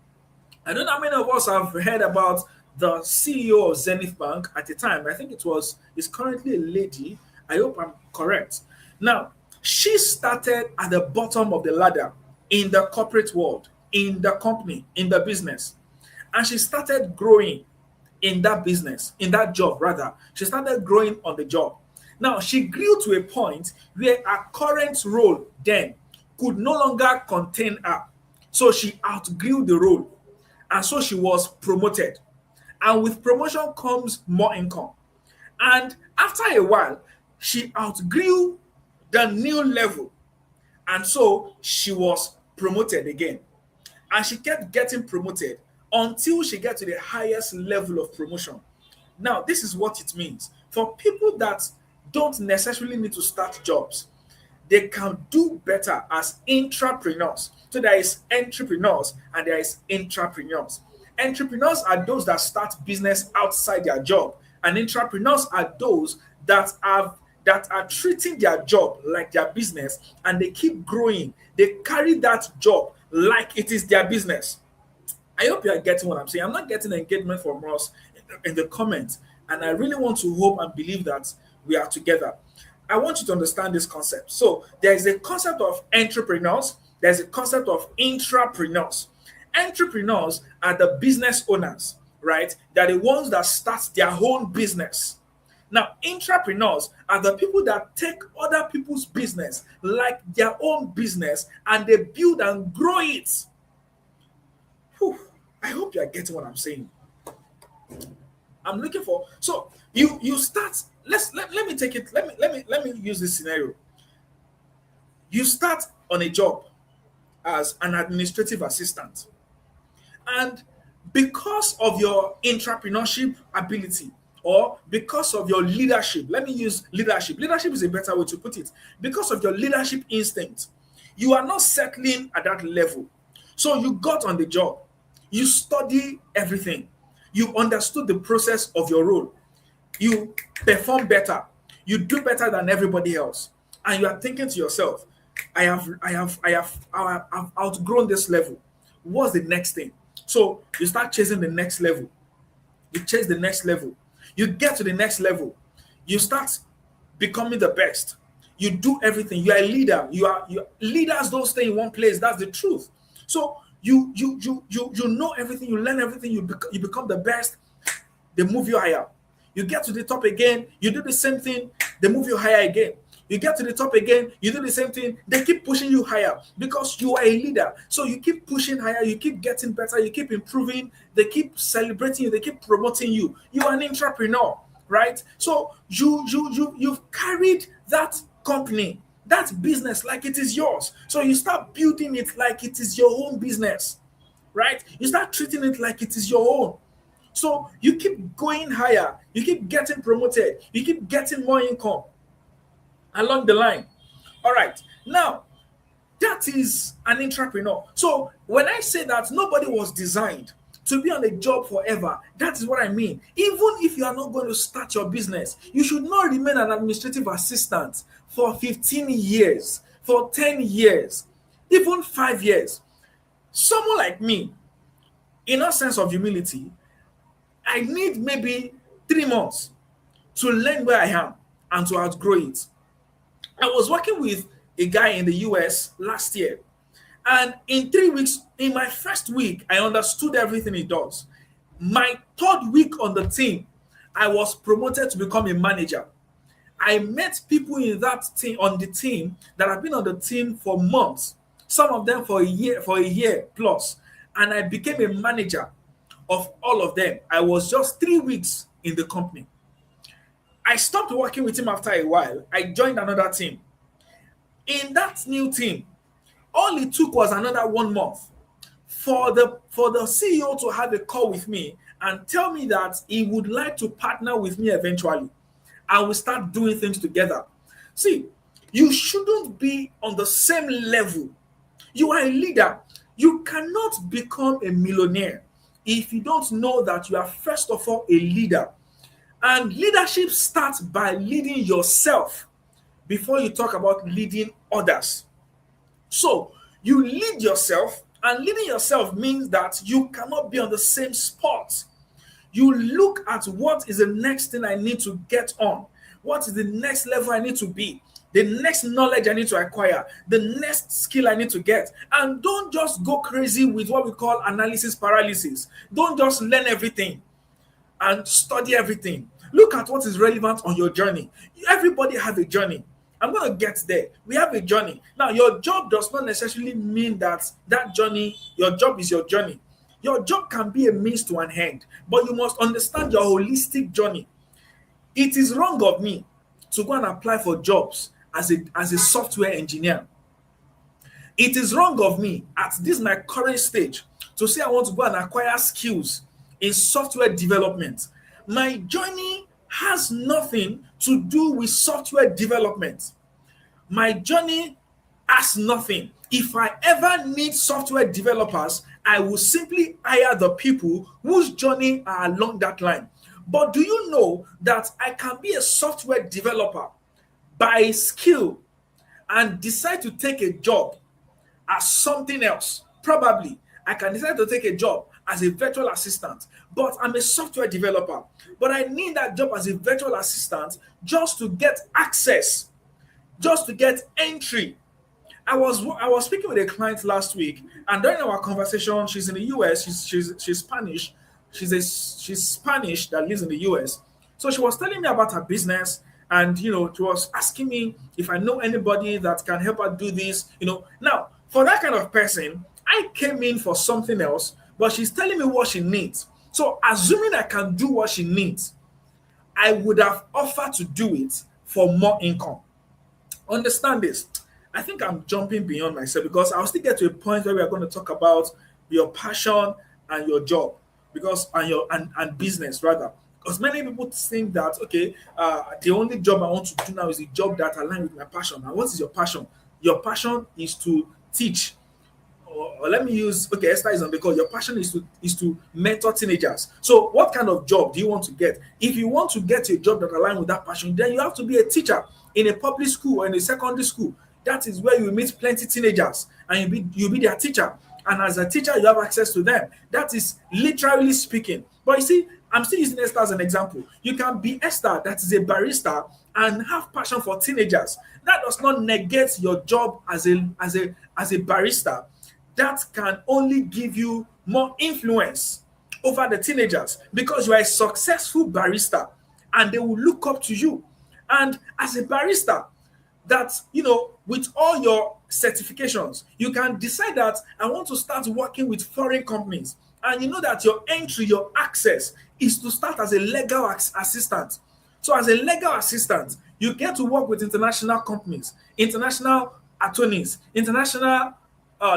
I don't know how many of us have heard about the CEO of Zenith Bank at the time. I think it's currently a lady. I hope I'm correct. Now, she started at the bottom of the ladder in the corporate world, in the company, in the business. And she started growing in that business, in that job rather. She started growing on the job. Now, she grew to a point where her current role then could no longer contain her. So she outgrew the role. And so she was promoted. And with promotion comes more income. And after a while, she outgrew the new level. And so she was promoted again. And she kept getting promoted until she got to the highest level of promotion. Now, this is what it means. For people that don't necessarily need to start jobs, they can do better as entrepreneurs. So there is entrepreneurs and there is intrapreneurs. Entrepreneurs are those that start business outside their job, and entrepreneurs are those that are treating their job like their business, and they keep growing. They carry that job like it is their business. I hope you are getting what I'm saying. I'm not getting engagement from us in the comments, and I really want to hope and believe that we are together. I want you to understand this concept. So there is a concept of entrepreneurs, there's a concept of intrapreneurs. Entrepreneurs are the business owners, right? They're the ones that start their own business. Now, intrapreneurs are the people that take other people's business like their own business and they build and grow it. Whew, I hope you are getting what I'm saying. I'm looking for so you start. Let me take it. Let me use this scenario. You start on a job as an administrative assistant, and because of your entrepreneurship ability or because of your leadership, let me use leadership. Leadership is a better way to put it. Because of your leadership instinct, you are not settling at that level. So you got on the job, you study everything, you understood the process of your role, you perform better, you do better than everybody else, and you are thinking to yourself, I've outgrown this level. What's the next thing? So you start chasing the next level. You chase the next level. You get to the next level. You start becoming the best. You do everything. You are a leader. You leaders don't stay in one place. That's the truth. So you know everything. You learn everything. You become the best. They move you higher. You get to the top again. You do the same thing. They move you higher again. You get to the top again, you do the same thing, they keep pushing you higher because you are a leader. So you keep pushing higher, you keep getting better, you keep improving, they keep celebrating you, they keep promoting you. You are an entrepreneur, right? So you've carried that company, that business like it is yours. So you start building it like it is your own business, right? You start treating it like it is your own. So you keep going higher, you keep getting promoted, you keep getting more income along the line. All right. Now, that is an entrepreneur. So when I say that nobody was designed to be on a job forever. That is what I mean. Even if you are not going to start your business, you should not remain an administrative assistant for 15 years, for 10 years, even 5 years. Someone like me, in a sense of humility, I need maybe 3 months to learn where I am and to outgrow it. I was working with a guy in the US last year, and in 3 weeks, in my first week, I understood everything he does. My third week on the team, I was promoted to become a manager. I met people in that team on the team that have been on the team for months, some of them for a year plus, and I became a manager of all of them. I was just 3 weeks in the company. I stopped working with him after a while. I joined another team. In that new team, all it took was another 1 month for the CEO to have a call with me and tell me that he would like to partner with me eventually, and we start doing things together. See, you shouldn't be on the same level. You are a leader. You cannot become a millionaire if you don't know that you are first of all a leader. And leadership starts by leading yourself before you talk about leading others. So you lead yourself, and leading yourself means that you cannot be on the same spot. You look at what is the next thing I need to get on, what is the next level I need to be, the next knowledge I need to acquire, the next skill I need to get. And don't just go crazy with what we call analysis paralysis. Don't just learn everything and study everything. Look at what is relevant on your journey. Everybody have a journey. I'm going to get there. We have a journey. Now, your job does not necessarily mean that journey, your job is your journey. Your job can be a means to an end, but you must understand your holistic journey. It is wrong of me to go and apply for jobs as a software engineer. It is wrong of me at this my current stage to say I want to go and acquire skills in software development. My journey has nothing to do with software development. My journey has nothing. If I ever need software developers, I will simply hire the people whose journey are along that line. But do you know that I can be a software developer by skill and decide to take a job as something else? Probably I can decide to take a job as a virtual assistant, but I'm a software developer. But I need that job as a virtual assistant just to get access, just to get entry. I was speaking with a client last week, and during our conversation, she's in the US. She's Spanish. She's Spanish that lives in the US. So she was telling me about her business, and she was asking me if I know anybody that can help her do this. Now for that kind of person, I came in for something else, but she's telling me what she needs. So assuming I can do what she needs, I would have offered to do it for more income. Understand this. I think I'm jumping beyond myself because I'll still get to a point where we are going to talk about your passion and your job, because and business rather. Because many people think that the only job I want to do now is a job that aligns with my passion. And what is your passion? Your passion is to teach. Or let me use Esther is on the call. Your passion is to mentor teenagers. So what kind of job do you want to get? If you want to get a job that aligns with that passion, then you have to be a teacher in a public school or in a secondary school. That is where you meet plenty teenagers and you'll be their teacher. And as a teacher, you have access to them. That is literally speaking. But you see, I'm still using Esther as an example. You can be Esther, that is a barista, and have passion for teenagers. That does not negate your job as a barista. That can only give you more influence over the teenagers because you are a successful barista and they will look up to you. And as a barista, that with all your certifications, you can decide that I want to start working with foreign companies. And you know that your entry, your access is to start as a legal assistant. So as a legal assistant, you get to work with international companies, international attorneys, international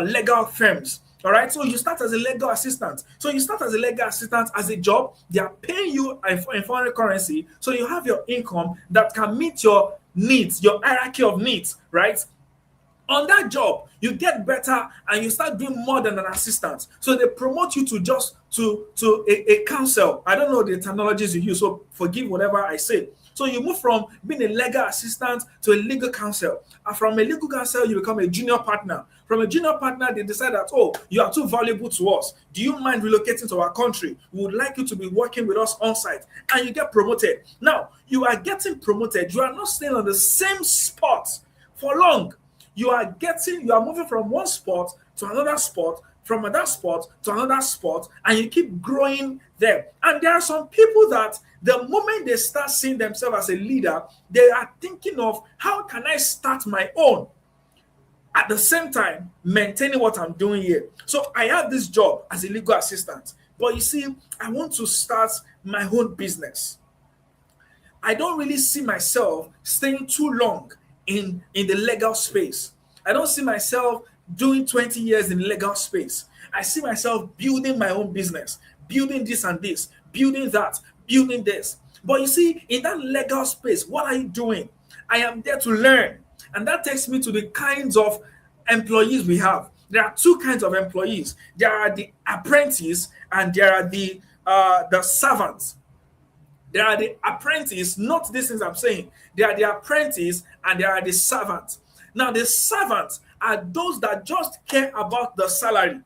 legal firms. All right. So you start as a legal assistant. So you start as a legal assistant as a job. They are paying you in foreign currency. So you have your income that can meet your needs, your hierarchy of needs, right? On that job, you get better and you start doing more than an assistant. So they promote you to just to a counsel. I don't know the terminologies you use, so forgive whatever I say. So you move from being a legal assistant to a legal counsel. And from a legal counsel, you become a junior partner. From a junior partner, they decide that, oh, you are too valuable to us. Do you mind relocating to our country? We would like you to be working with us on site. And you get promoted. Now, you are getting promoted. You are not staying on the same spot for long. You are moving from one spot to another spot, from another spot to another spot, and you keep growing there. And there are some people that the moment they start seeing themselves as a leader, they are thinking of how can I start my own at the same time maintaining what I'm doing here. So I have this job as a legal assistant, but you see, I want to start my own business. I don't really see myself staying too long in the legal space. I don't see myself doing 20 years in legal space. I see myself building my own business, building this and this, building that, building this. But you see, in that legal space, what are you doing? I am there to learn. And that takes me to the kinds of employees we have. There are two kinds of employees. There are the apprentice and there are the servants. There are the apprentice, not these things I'm saying. There are the apprentice and there are the servants. Now, the servants are those that just care about the salary.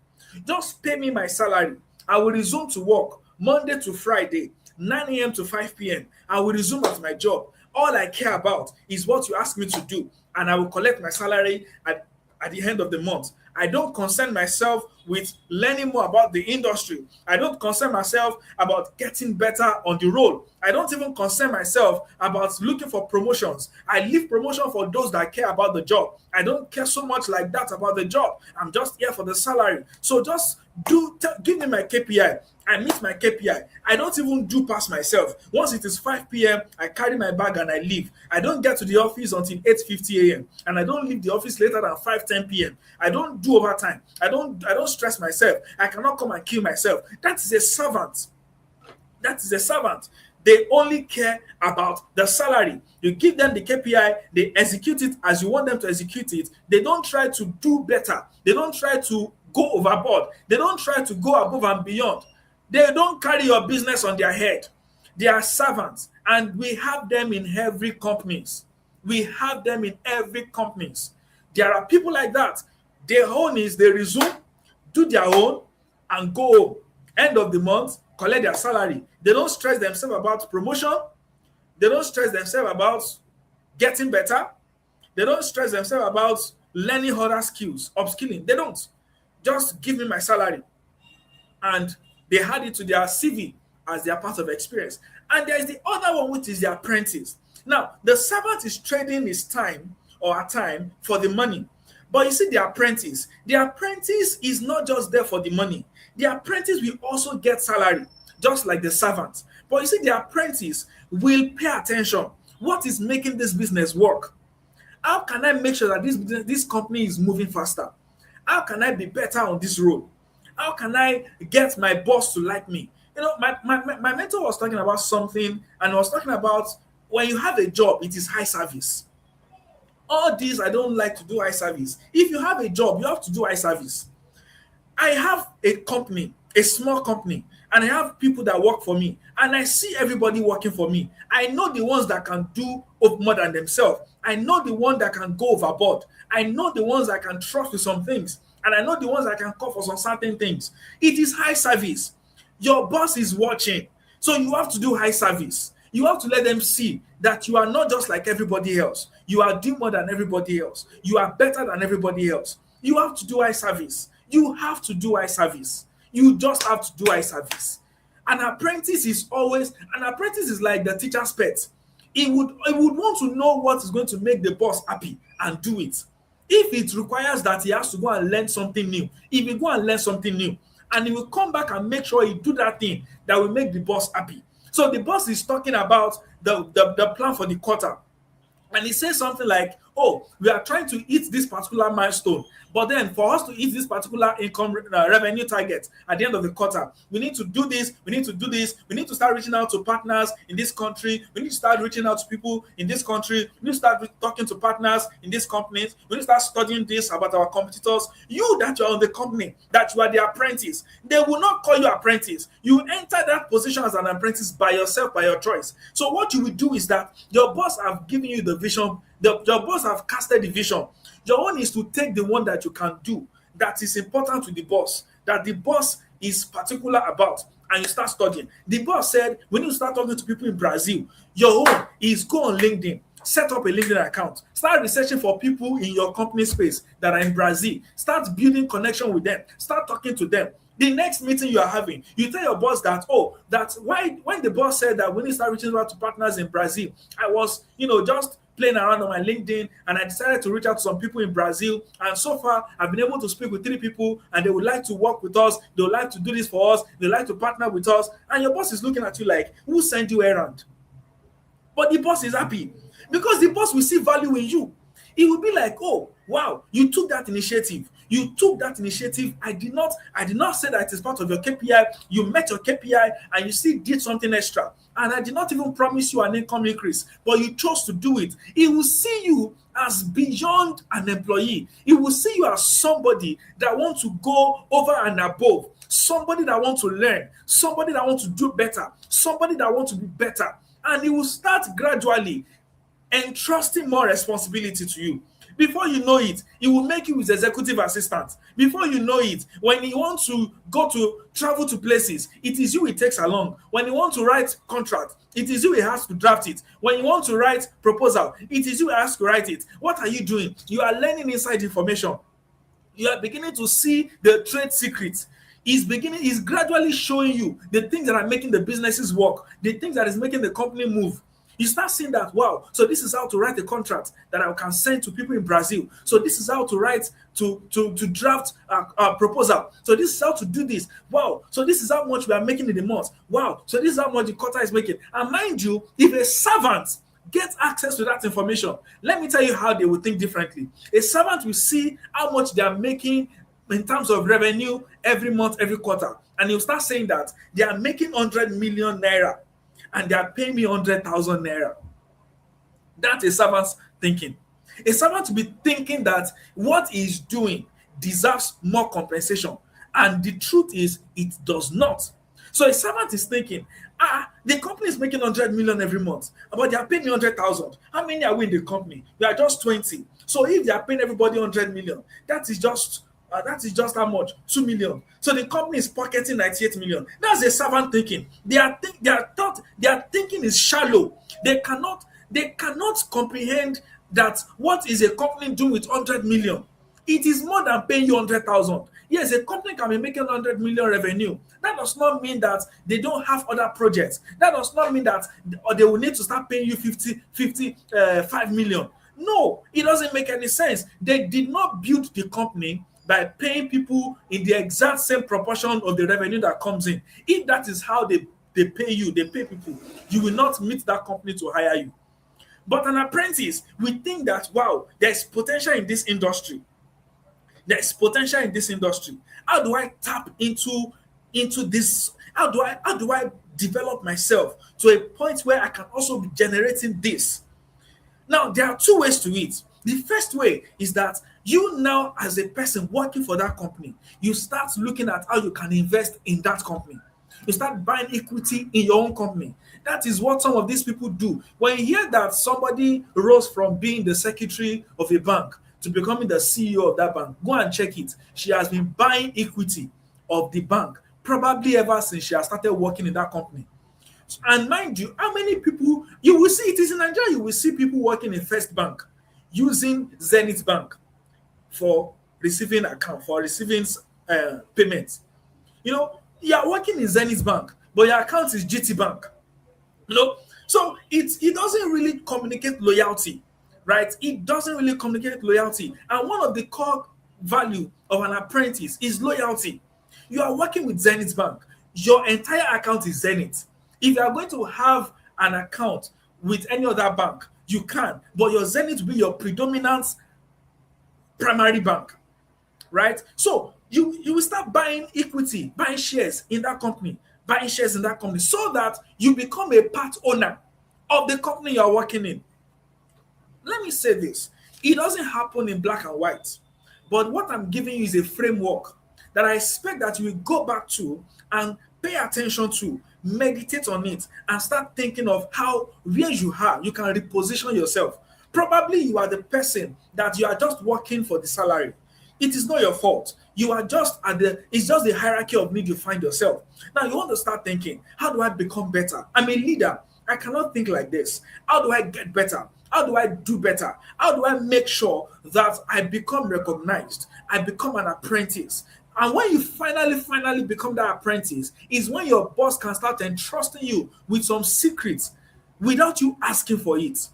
Just pay me my salary. I will resume to work Monday to Friday, 9 a.m. to 5 p.m. I will resume at my job. All I care about is what you ask me to do, and I will collect my salary at the end of the month. I don't concern myself with learning more about the industry. I don't concern myself about getting better on the road. I don't even concern myself about looking for promotions. I leave promotion for those that care about the job. I don't care so much like that about the job. I'm just here for the salary. So just give me my KPI. I meet my KPI. I don't even do past myself. Once it is 5 p.m., I carry my bag and I leave. I don't get to the office until 8:50 a.m. and I don't leave the office later than 5:10 p.m. I don't do overtime. I don't stress myself. I cannot come and kill myself. That is a servant. That is a servant. They only care about the salary. You give them the KPI, they execute it as you want them to execute it. They don't try to do better. They don't try to go overboard. They don't try to go above and beyond. They don't carry your business on their head. They are servants, and we have them in every companies. We have them in every companies. There are people like that. Their own is they resume, do their own, and go home. End of the month, collect their salary. They don't stress themselves about promotion. They don't stress themselves about getting better. They don't stress themselves about learning other skills, upskilling. They don't. Just give me my salary. And they add it to their CV as their part of experience. And there is the other one, which is the apprentice. Now, the servant is trading his time or her time for the money. But you see, the apprentice is not just there for the money. The apprentice will also get salary, just like the servant. But you see, the apprentice will pay attention. What is making this business work? How can I make sure that this company is moving faster? How can I be better on this road? How can I get my boss to like me? You know, my mentor was talking about something, and was talking about when you have a job, it is high service. All these, I don't like to do high service. If you have a job, you have to do high service. I have a company, a small company, and I have people that work for me, and I see everybody working for me. I know the ones that can do more than themselves. I know the one that can go overboard. I know the ones that can trust with some things, and I know the ones that can call for some certain things. It is high service. Your boss is watching, so you have to do high service. You have to let them see that you are not just like everybody else. You are doing more than everybody else. You are better than everybody else. You have to do high service. You have to do high service. You just have to do high service. An apprentice is like the teacher's pet. He would want to know what is going to make the boss happy and do it. If it requires that he has to go and learn something new, he will go and learn something new. And he will come back and make sure he do that thing that will make the boss happy. So the boss is talking about the plan for the quarter. And he says something like, oh, we are trying to hit this particular milestone, but then for us to hit this particular income revenue target at the end of the quarter, we need to do this, we need to do this, we need to start reaching out to partners in this country, we need to start reaching out to people in this country, we need to start talking to partners in these companies, we need to start studying this about our competitors. You that you are on the company, that you are the apprentice, they will not call you apprentice. You enter that position as an apprentice by yourself, by your choice. So what you will do is that your boss have given you the vision, your boss have casted the vision. Your own is to take the one that you can do, that is important to the boss, that the boss is particular about, and you start studying. The boss said, when you start talking to people in Brazil, your own is go on LinkedIn, set up a LinkedIn account, start researching for people in your company space that are in Brazil, start building connection with them, start talking to them. The next meeting you are having, you tell your boss that, oh, that's why when the boss said that when you start reaching out to partners in Brazil, I was, just playing around on my LinkedIn and I decided to reach out to some people in Brazil. And so far, I've been able to speak with 3 people and they would like to work with us. They would like to do this for us. They would like to partner with us. And your boss is looking at you like, who sent you errand? But the boss is happy because the boss will see value in you. It will be like, oh, wow, you took that initiative. You took that initiative. I did not say that it is part of your KPI. You met your KPI and you still did something extra. And I did not even promise you an income increase, but you chose to do it. It will see you as beyond an employee. It will see you as somebody that wants to go over and above, somebody that wants to learn, somebody that wants to do better, somebody that wants to be better. And it will start gradually entrusting more responsibility to you. Before you know it, it will make you his executive assistant. Before you know it, when he wants to go to travel to places, it is you he takes along. When he wants to write contract, it is you he has to draft it. When you want to write proposal, it is you he has to write it. What are you doing? You are learning inside information. You are beginning to see the trade secrets. He's gradually showing you the things that are making the businesses work, the things that is making the company move. You start seeing that, wow, so this is how to write a contract that I can send to people in Brazil. So this is how to write, to draft a proposal. So this is how to do this. Wow, so this is how much we are making in the month. Wow, so this is how much the quarter is making. And mind you, if a servant gets access to that information, let me tell you how they will think differently. A servant will see how much they are making in terms of revenue every month, every quarter. And he'll start saying that they are making 100 million naira and they are paying me 100,000 naira. That's a servant's thinking. A servant will be thinking that what he's doing deserves more compensation. And the truth is, it does not. So a servant is thinking, the company is making 100 million every month, but they are paying me 100,000. How many are we in the company? We are just 20. So if they are paying everybody 100 million, that is just how much? 2 million. So the company is pocketing 98 million. That's a servant thinking. Their thinking is shallow. They cannot comprehend that what is a company doing with 100 million. It is more than paying you 100,000. Yes, a company can be making 100 million revenue. That does not mean that they don't have other projects. That does not mean that they will need to start paying you 5 million. No, it doesn't make any sense. They did not build the company by paying people in the exact same proportion of the revenue that comes in. If that is how they pay you, they pay people, you will not meet that company to hire you. But an apprentice, we think that, wow, there's potential in this industry. There's potential in this industry. How do I tap into this? How do I develop myself to a point where I can also be generating this? Now, there are 2 ways to it. The first way is that you now, as a person working for that company, you start looking at how you can invest in that company. You start buying equity in your own company. That is what some of these people do. When you hear that somebody rose from being the secretary of a bank to becoming the CEO of that bank, go and check it. She has been buying equity of the bank, probably ever since she has started working in that company. And mind you, how many people, you will see it is in Nigeria, you will see people working in First Bank using Zenith Bank for receiving payments. You are working in Zenith Bank, but your account is GT Bank. So it doesn't really communicate loyalty, right? It doesn't really communicate loyalty. And one of the core value of an apprentice is loyalty. You are working with Zenith Bank. Your entire account is Zenith. If you are going to have an account with any other bank, you can, but your Zenith will be your predominant primary bank, right? So you will start buying equity, buying shares in that company, buying shares in that company, so that you become a part owner of the company you are working in. Let me say this, it doesn't happen in black and white, but what I'm giving you is a framework that I expect that you will go back to and pay attention to, meditate on it, and start thinking of how, where you are, you can reposition yourself. Probably you are the person that you are just working for the salary. It is not your fault. You are just at the, it's just the hierarchy of need you find yourself. Now you want to start thinking, how do I become better? I'm a leader. I cannot think like this. How do I get better? How do I do better? How do I make sure that I become recognized? I become an apprentice. And when you finally become that apprentice, is when your boss can start entrusting you with some secrets without you asking for it.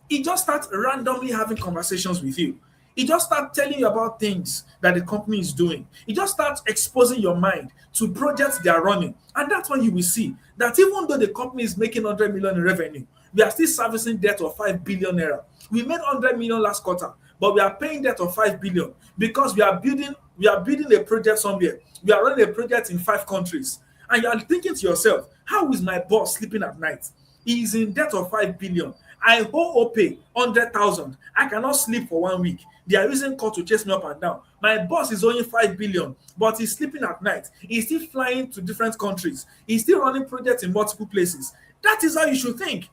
He just starts randomly having conversations with you. He just starts telling you about things that the company is doing. He just starts exposing your mind to projects they are running. And that's when you will see that even though the company is making 100 million in revenue, we are still servicing debt of 5 billion naira. We made 100 million last quarter, but we are paying debt of 5 billion because we are building a project somewhere. We are running a project in 5 countries. And you are thinking to yourself, how is my boss sleeping at night? He is in debt of 5 billion. I owe OPay 100,000. I cannot sleep for 1 week. They are using call to chase me up and down. My boss is owing 5 billion, but he's sleeping at night. He's still flying to different countries. He's still running projects in multiple places. That is how you should think.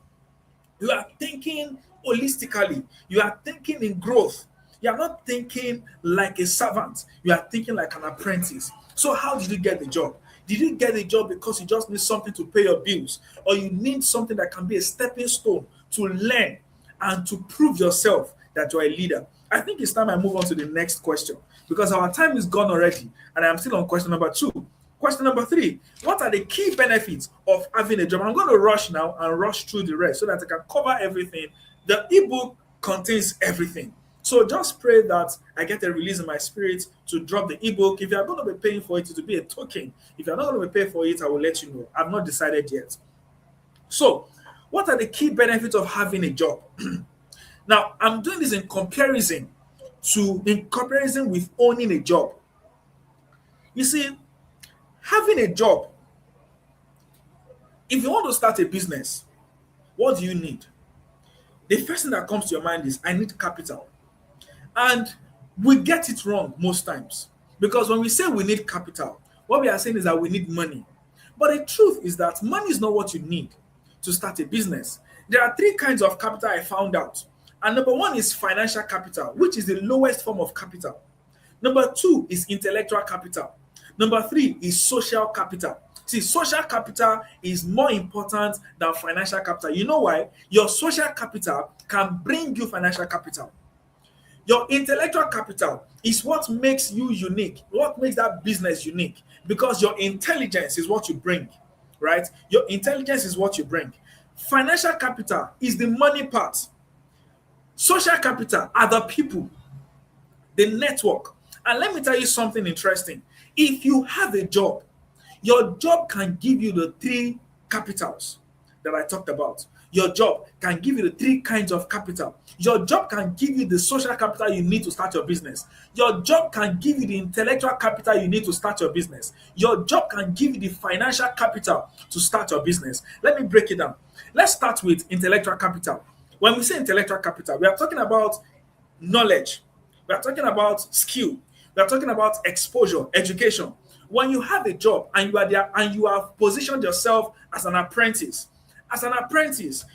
You are thinking holistically. You are thinking in growth. You are not thinking like a servant. You are thinking like an apprentice. So how did you get the job? Did you get the job because you just need something to pay your bills, or you need something that can be a stepping stone to learn and to prove yourself that you're a leader? I think it's time I move on to the next question because our time is gone already, and I'm still on question number 2. Question number 3, what are the key benefits of having a job? I'm going to rush now and rush through the rest so that I can cover everything. The ebook contains everything. So just pray that I get a release in my spirit to drop the ebook. If you are going to be paying for it, it will be a token. If you're not going to be paying for it, I will let you know. I've not decided yet. So, what are the key benefits of having a job? Now, I'm doing this in comparison with owning a job. You see, having a job, if you want to start a business, what do you need? The first thing that comes to your mind is, I need capital. And we get it wrong most times. Because when we say we need capital, what we are saying is that we need money. But the truth is that money is not what you need to start a business. There are 3 kinds of capital I found out. And number 1 is financial capital, which is the lowest form of capital. Number 2 is intellectual capital. Number 3 is social capital. See, social capital is more important than financial capital. You know why? Your social capital can bring you financial capital. Your intellectual capital is what makes you unique, what makes that business unique, because your intelligence is what you bring, right? Your intelligence is what you bring. Financial capital is the money part. Social capital are the people, the network. And let me tell you something interesting. If you have a job, your job can give you the 3 capitals that I talked about. Your job can give you the 3 kinds of capital. Your job can give you the social capital you need to start your business. Your job can give you the intellectual capital you need to start your business. Your job can give you the financial capital to start your business. Let me break it down. Let's start with intellectual capital. When we say intellectual capital, we are talking about knowledge. We are talking about skill. We are talking about exposure, education. When you have a job and you are there and you have positioned yourself as an apprentice,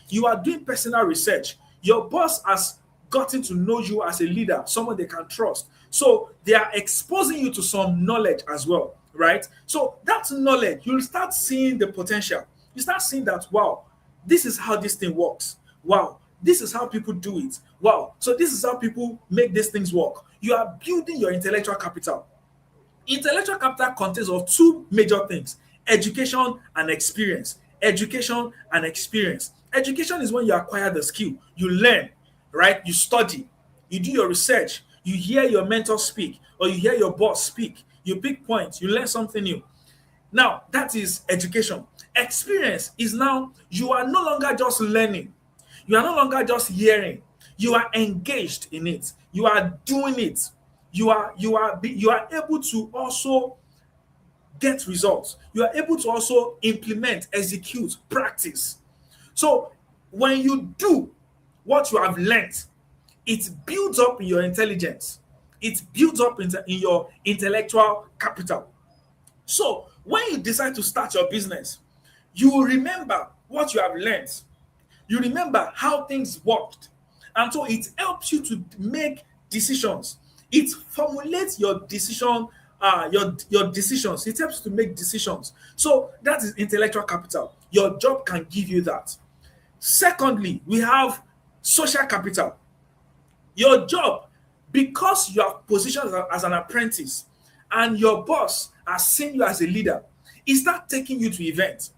you are doing personal research. Your boss has gotten to know you as a leader, someone they can trust. So they are exposing you to some knowledge as well, right? So that knowledge, you'll start seeing the potential. You start seeing that, wow, this is how this thing works. Wow, this is how people do it. Wow, so this is how people make these things work. You are building your intellectual capital. Intellectual capital contains of 2 major things: education and experience. Education and experience. Education is when you acquire the skill, you learn, right? You study, you do your research, you hear your mentor speak, or you hear your boss speak, you pick points, you learn something new. Now, that is education. Experience is now you are no longer just learning. You are no longer just hearing. You are engaged in it. You are doing it. You are able to also get results. You are able to also implement, execute, practice. So when you do what you have learned, it builds up in your intelligence. It builds up in your intellectual capital. So when you decide to start your business, you will remember what you have learned. You remember how things worked. And so it helps you to make decisions. It formulates your decision, your decisions. It helps you to make decisions. So that is intellectual capital. Your job can give you that. Secondly, we have social capital. Your job, because you are positioned as an apprentice and your boss has seen you as a leader, he start taking you to events.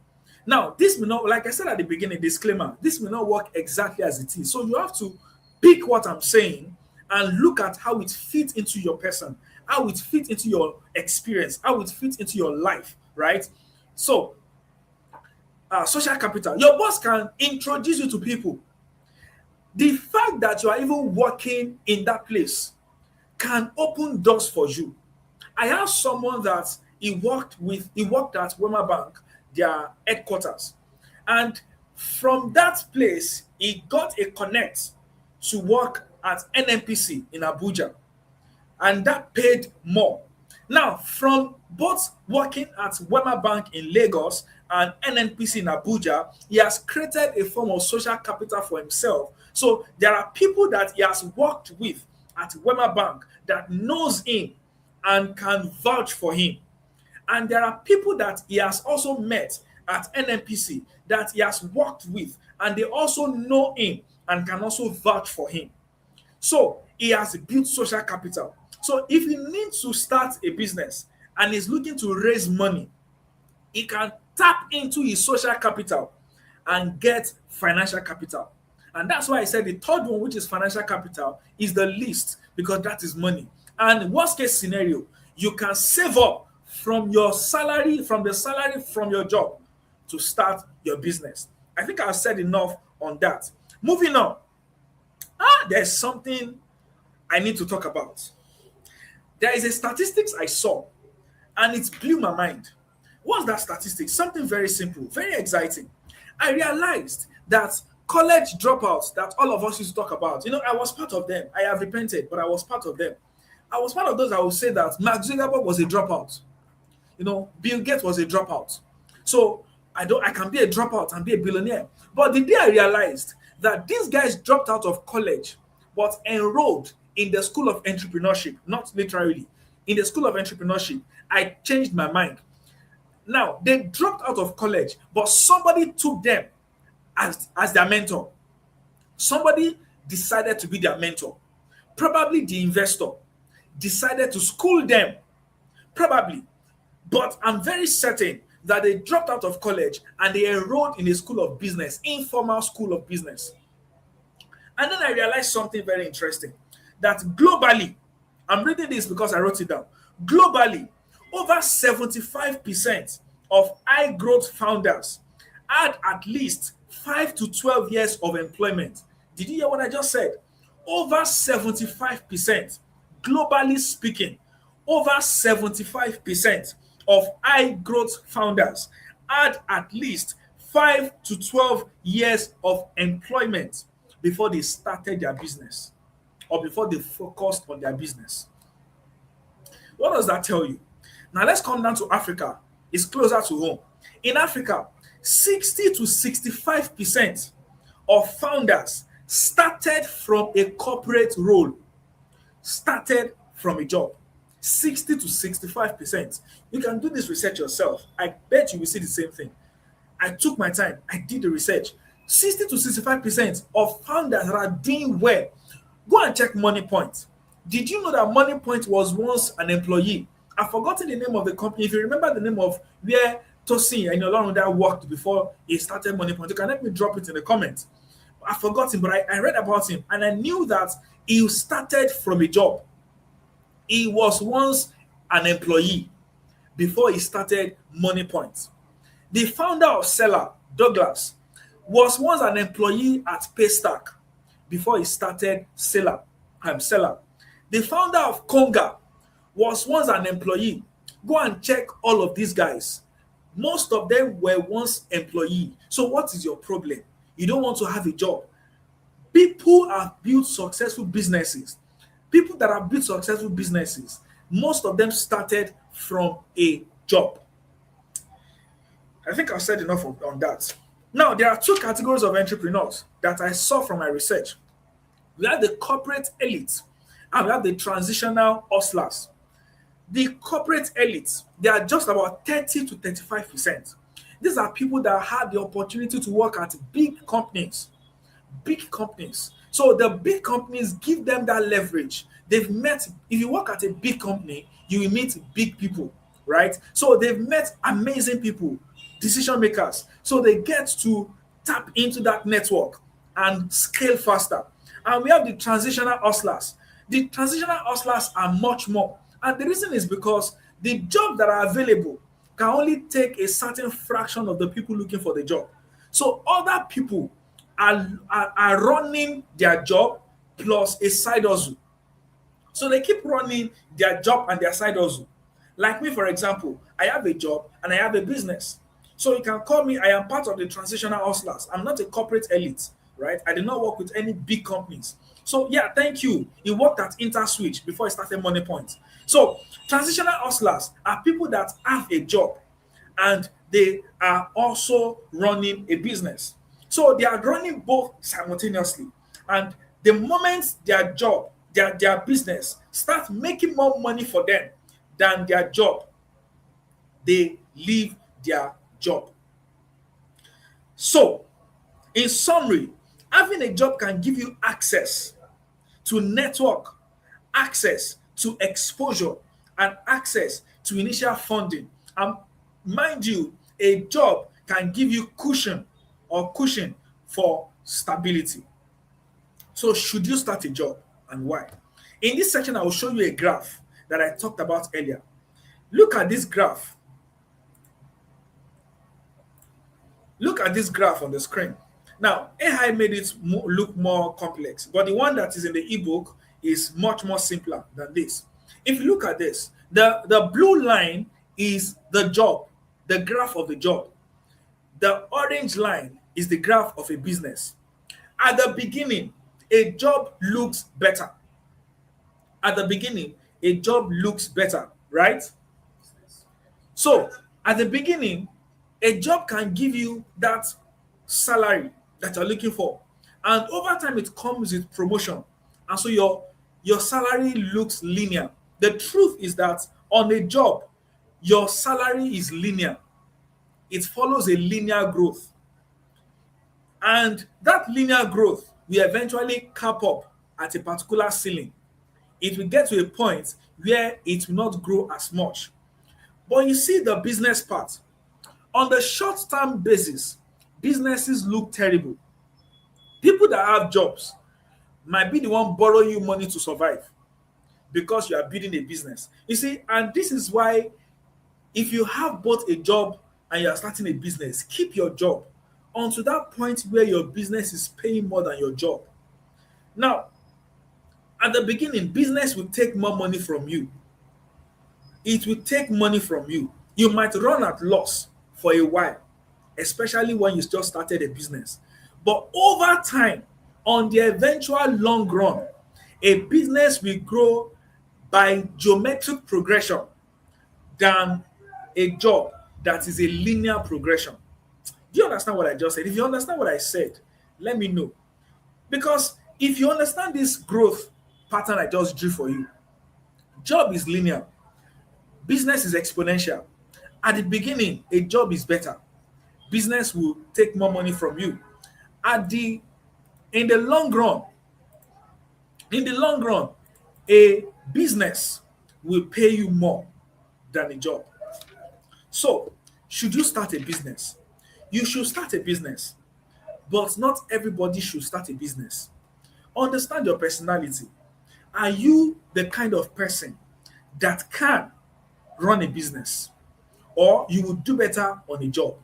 Now, this may not, like I said at the beginning, disclaimer, this may not work exactly as it is. So you have to pick what I'm saying and look at how it fits into your person, how it fits into your experience, how it fits into your life, right? So, social capital. Your boss can introduce you to people. The fact that you are even working in that place can open doors for you. I have someone that he worked at Wema Bank, their headquarters. And from that place, he got a connect to work at NNPC in Abuja. And that paid more. Now, from both working at Wema Bank in Lagos and NNPC in Abuja, he has created a form of social capital for himself. So there are people that he has worked with at Wema Bank that knows him and can vouch for him. And there are people that he has also met at NNPC that he has worked with, and they also know him and can also vouch for him. So he has built social capital. So if he needs to start a business and is looking to raise money, he can tap into his social capital and get financial capital. And that's why I said the third one, which is financial capital, is the least because that is money. And worst case scenario, you can save up from your salary, from the salary from your job to start your business. I think I've said enough on that. Moving on. There's something I need to talk about. There is a statistics I saw and it blew my mind. What's that statistic? Something very simple, very exciting. I realized that college dropouts that all of us used to talk about, I was part of them. I have repented, but I was part of them. I was one of those that would say that Mark Zuckerberg was a dropout. Bill Gates was a dropout. So I can be a dropout and be a billionaire. But the day I realized that these guys dropped out of college but enrolled in the school of entrepreneurship, not literally, in the school of entrepreneurship, I changed my mind. Now, they dropped out of college, but somebody took them as their mentor. Somebody decided to be their mentor. Probably the investor decided to school them. Probably. But I'm very certain that they dropped out of college and they enrolled in a school of business, informal school of business. And then I realized something very interesting, that globally, I'm reading this because I wrote it down. Globally, over 75% of high growth founders had at least 5 to 12 years of employment. Did you hear what I just said? Over 75%, globally speaking, over 75% of high growth founders had at least 5 to 12 years of employment before they started their business or before they focused on their business. What does that tell you? Now let's come down to Africa. It's closer to home. In Africa, 60 to 65% of founders started from a corporate role, started from a job. 60 to 65%. You can do this research yourself. I bet you will see the same thing. I took my time. I did the research. 60 to 65% of founders that are doing well. Go and check Money Point. Did you know that Money Point was once an employee? I've forgotten the name of the company. If you remember the name of where Tosin and Oyinlola worked before he started Money Point, you can let me drop it in the comments. I've forgotten, but I read about him and I knew that he started from a job. He was once an employee before he started Money Point. The founder of Seller, Douglas, was once an employee at Paystack before he started Seller. The founder of Conga was once an employee. Go and check all of these guys. Most of them were once employee. So what is your problem? You don't want to have a job. People have built successful businesses. People that have built successful businesses, most of them started from a job. I think I've said enough on that. Now, there are two categories of entrepreneurs that I saw from my research. We have the corporate elite and we have the transitional hustlers. The corporate elite, they are just about 30 to 35%. These are people that had the opportunity to work at big companies. Big companies. So the big companies give them that leverage. They've met, if you work at a big company, you will meet big people, right? So they've met amazing people, decision makers. So they get to tap into that network and scale faster. And we have the transitional hustlers. The transitional hustlers are much more. And the reason is because the jobs that are available can only take a certain fraction of the people looking for the job. So other people are running their job plus a side hustle. So they keep running their job and their side hustle. Like me, for example, I have a job and I have a business. So you can call me, I am part of the transitional hustlers. I'm not a corporate elite, right? I did not work with any big companies. So yeah, thank you. He worked at InterSwitch before he started Money Point. So transitional hustlers are people that have a job and they are also running a business. So they are running both simultaneously. And the moment their job, their business starts making more money for them than their job, they leave their job. So, in summary, having a job can give you access to network, access to exposure, and access to initial funding. And mind you, a job can give you cushion for stability. So, should you start a job and why? In this section, I will show you a graph that I talked about earlier. Look at this graph. Look at this graph on the screen. Now, AI made it look more complex, but the one that is in the ebook is much more simpler than this. If you look at this, the blue line is the job, the graph of the job. The orange line is the graph of a business. At the beginning, a job looks better. At the beginning, a job looks better, right? So, at the beginning, a job can give you that salary that you're looking for. And over time, it comes with promotion. And so your salary looks linear. The truth is that on a job, your salary is linear. It follows a linear growth. And that linear growth will eventually cap up at a particular ceiling. It will get to a point where it will not grow as much. But you see the business part. On the short-term basis, businesses look terrible. People that have jobs might be the one borrowing you money to survive because you are building a business. You see, and this is why if you have both a job and you are starting a business, keep your job until that point where your business is paying more than your job. Now, at the beginning, business will take more money from you. It will take money from you. You might run at loss for a while, especially when you just started a business. But over time, on the eventual long run, a business will grow by geometric progression than a job that is a linear progression. Do you understand what I just said? If you understand what I said, let me know. Because if you understand this growth pattern I just drew for you, job is linear, business is exponential. At the beginning, a job is better. Business will take more money from you. At the in the long run, a business will pay you more than a job. So, should you start a business? You should start a business, but not everybody should start a business. Understand your personality. Are you the kind of person that can run a business, or you would do better on a job,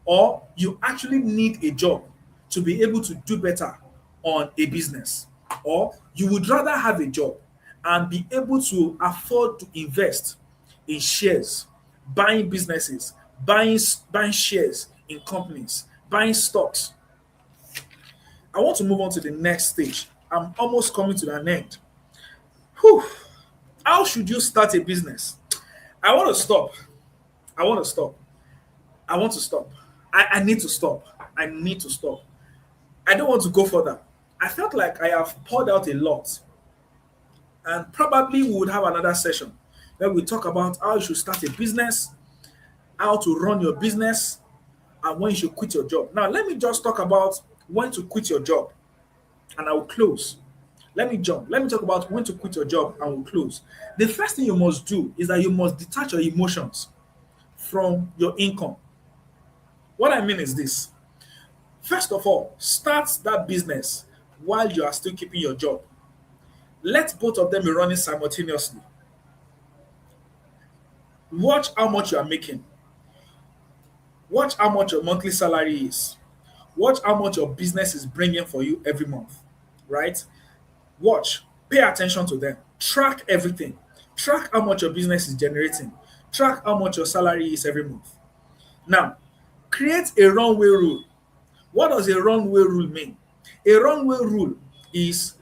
or you actually need a job to be able to do better on a business, or you would rather have a job and be able to afford to invest in shares, buying businesses, buying shares in companies, buying stocks. I want to move on to the next stage. I'm almost coming to an end. Whew. How should you start a business? I want to stop. I want to stop. I want to stop. I need to stop. I need to stop. I don't want to go further. I felt like I have poured out a lot, and probably we would have another session where we talk about how you should start a business, how to run your business, and when you should quit your job. Now, let me just talk about when to quit your job, and I will close. Let me jump. Let me talk about when to quit your job, and we'll close. The first thing you must do is that you must detach your emotions from your income. What I mean is this. First of all, start that business while you are still keeping your job. Let both of them be running simultaneously. Watch how much you are making. Watch how much your monthly salary is. Watch how much your business is bringing for you every month, right? Watch, pay attention to them. Track everything. Track how much your business is generating. Track how much your salary is every month. Now, create a runway rule. What does a runway rule mean? A runway rule is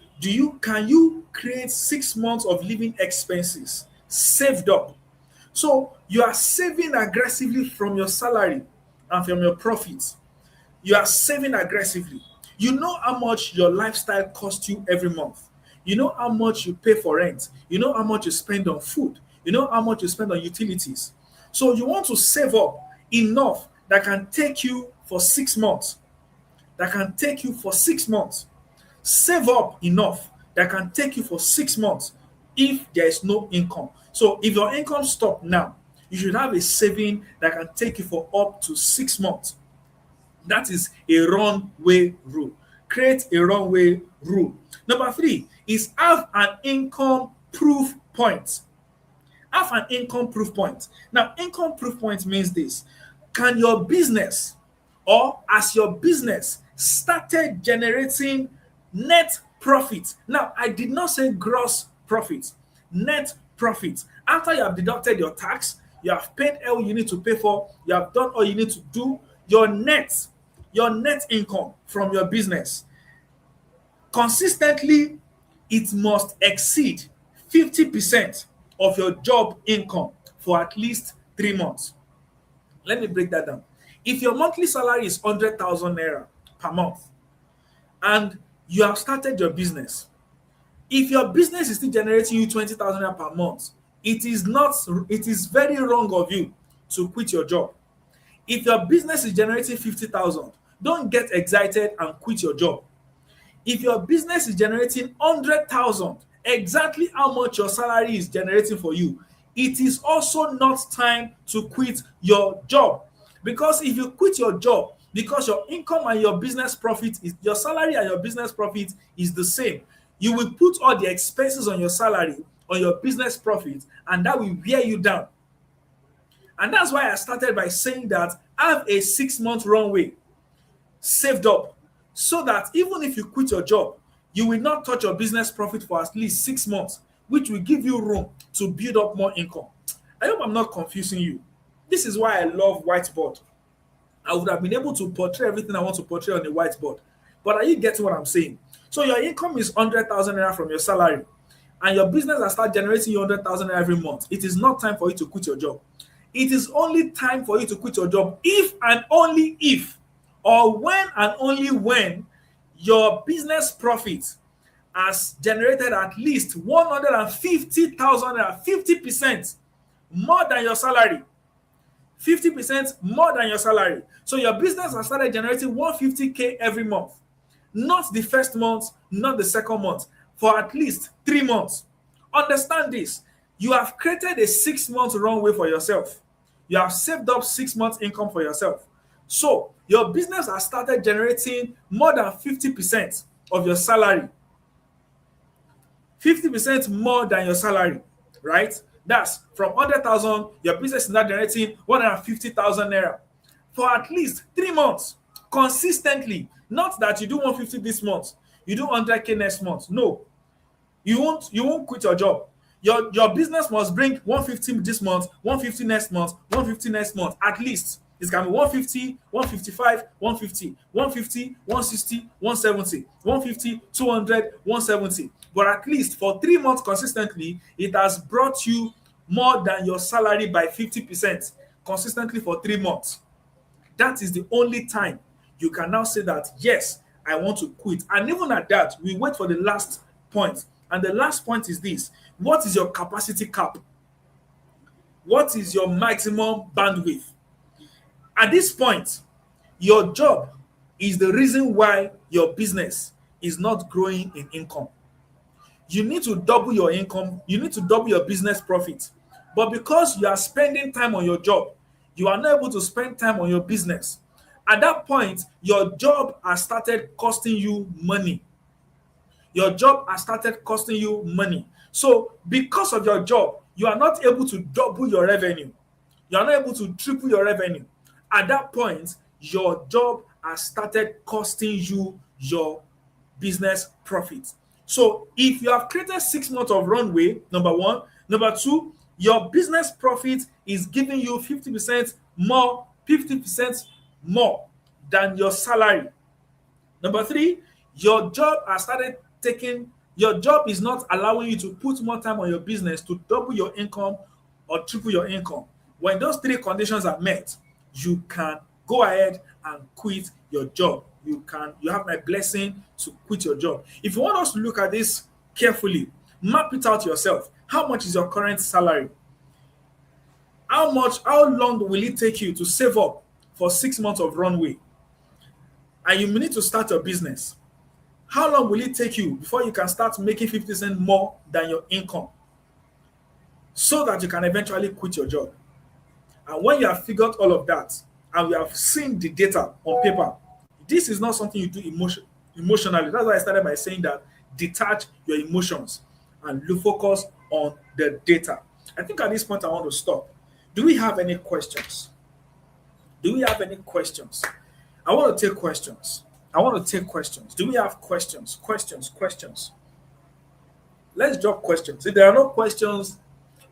can you create 6 months of living expenses saved up? So you are saving aggressively from your salary and from your profits. You are saving aggressively. You know how much your lifestyle costs you every month. You know how much you pay for rent. You know how much you spend on food. You know how much you spend on utilities. So you want to save up enough that can take you for 6 months. That can take you for 6 months. Save up enough that can take you for 6 months if there is no income. So if your income stop now, you should have a saving that can take you for up to 6 months. That is a runway rule. Create a runway rule. Number 3 is have an income proof point. Have an income proof point. Now, income proof point means this. Can your business, or as your business started generating net profit? Now, I did not say gross profit, net profit. After you have deducted your tax, you have paid all you need to pay for, you have done all you need to do, your net income from your business consistently, it must exceed 50% of your job income for at least 3 months. Let me break that down. If your monthly salary is 100,000 naira per month and you have started your business, if your business is still generating you 20,000 naira per month, it is very wrong of you to quit your job. If your business is generating 50,000, don't get excited and quit your job. If your business is generating 100,000, exactly how much your salary is generating for you, it is also not time to quit your job. Because if you quit your job because your income and your business profit is your salary and your business profit is the same, you will put all the expenses on your salary, on your business profit, and that will wear you down. And that's why I started by saying that have a 6-month runway saved up so that even if you quit your job, you will not touch your business profit for at least 6 months, which will give you room to build up more income. I hope I'm not confusing you. This is why I love whiteboard. I would have been able to portray everything I want to portray on the whiteboard. But are you getting what I'm saying? So your income is 100,000 naira from your salary, and your business has started generating you 100,000 naira every month. It is not time for you to quit your job. It is only time for you to quit your job if and only if, or when and only when, your business profit has generated at least 150,000 naira, 50% more than your salary. 50% more than your salary. So your business has started generating 150K every month. Not the first month, not the second month, for at least 3 months. Understand this. You have created a 6-month runway for yourself. You have saved up 6 months income for yourself. So your business has started generating more than 50% of your salary. 50% more than your salary, right? That's from 100,000, your business is now generating 150,000 naira for at least 3 months. consistently. Not that you do 150 this month, you do 100K next month. No, you won't quit your job. Your business must bring 150 this month, 150 next month, 150 next month. At least it can be 150, 155, 150, 150, 160, 170, 150, 200, 170. But at least for 3 months consistently, it has brought you more than your salary by 50% consistently for 3 months. That is the only time you can now say that, yes, I want to quit. And even at that, we wait for the last point. And the last point is this: what is your capacity cap? What is your maximum bandwidth? At this point, your job is the reason why your business is not growing in income. You need to double your income, you need to double your business profit. But because you are spending time on your job, you are not able to spend time on your business. At that point, your job has started costing you money. Your job has started costing you money. So, because of your job, you are not able to double your revenue. You are not able to triple your revenue. At that point, your job has started costing you your business profit. So, if you have created 6 months of runway, number one, number two, your business profit is giving you 50% more, 50% more than your salary. Number three, your job has started taking, your job is not allowing you to put more time on your business to double your income or triple your income. When those three conditions are met, you can go ahead and quit your job. You have my blessing to quit your job. If you want us to look at this carefully, map it out yourself. How much is your current salary? How long will it take you to save up for 6 months of runway? And you need to start your business. How long will it take you before you can start making 50% more than your income so that you can eventually quit your job? And when you have figured all of that and we have seen the data on paper, this is not something you do emotionally. That's why I started by saying that detach your emotions and focus on the data. I think at this point I want to stop. Do we have any questions? Do we have any questions? I want to take questions. I want to take questions. Do we have questions? Questions. Let's drop questions. If there are no questions,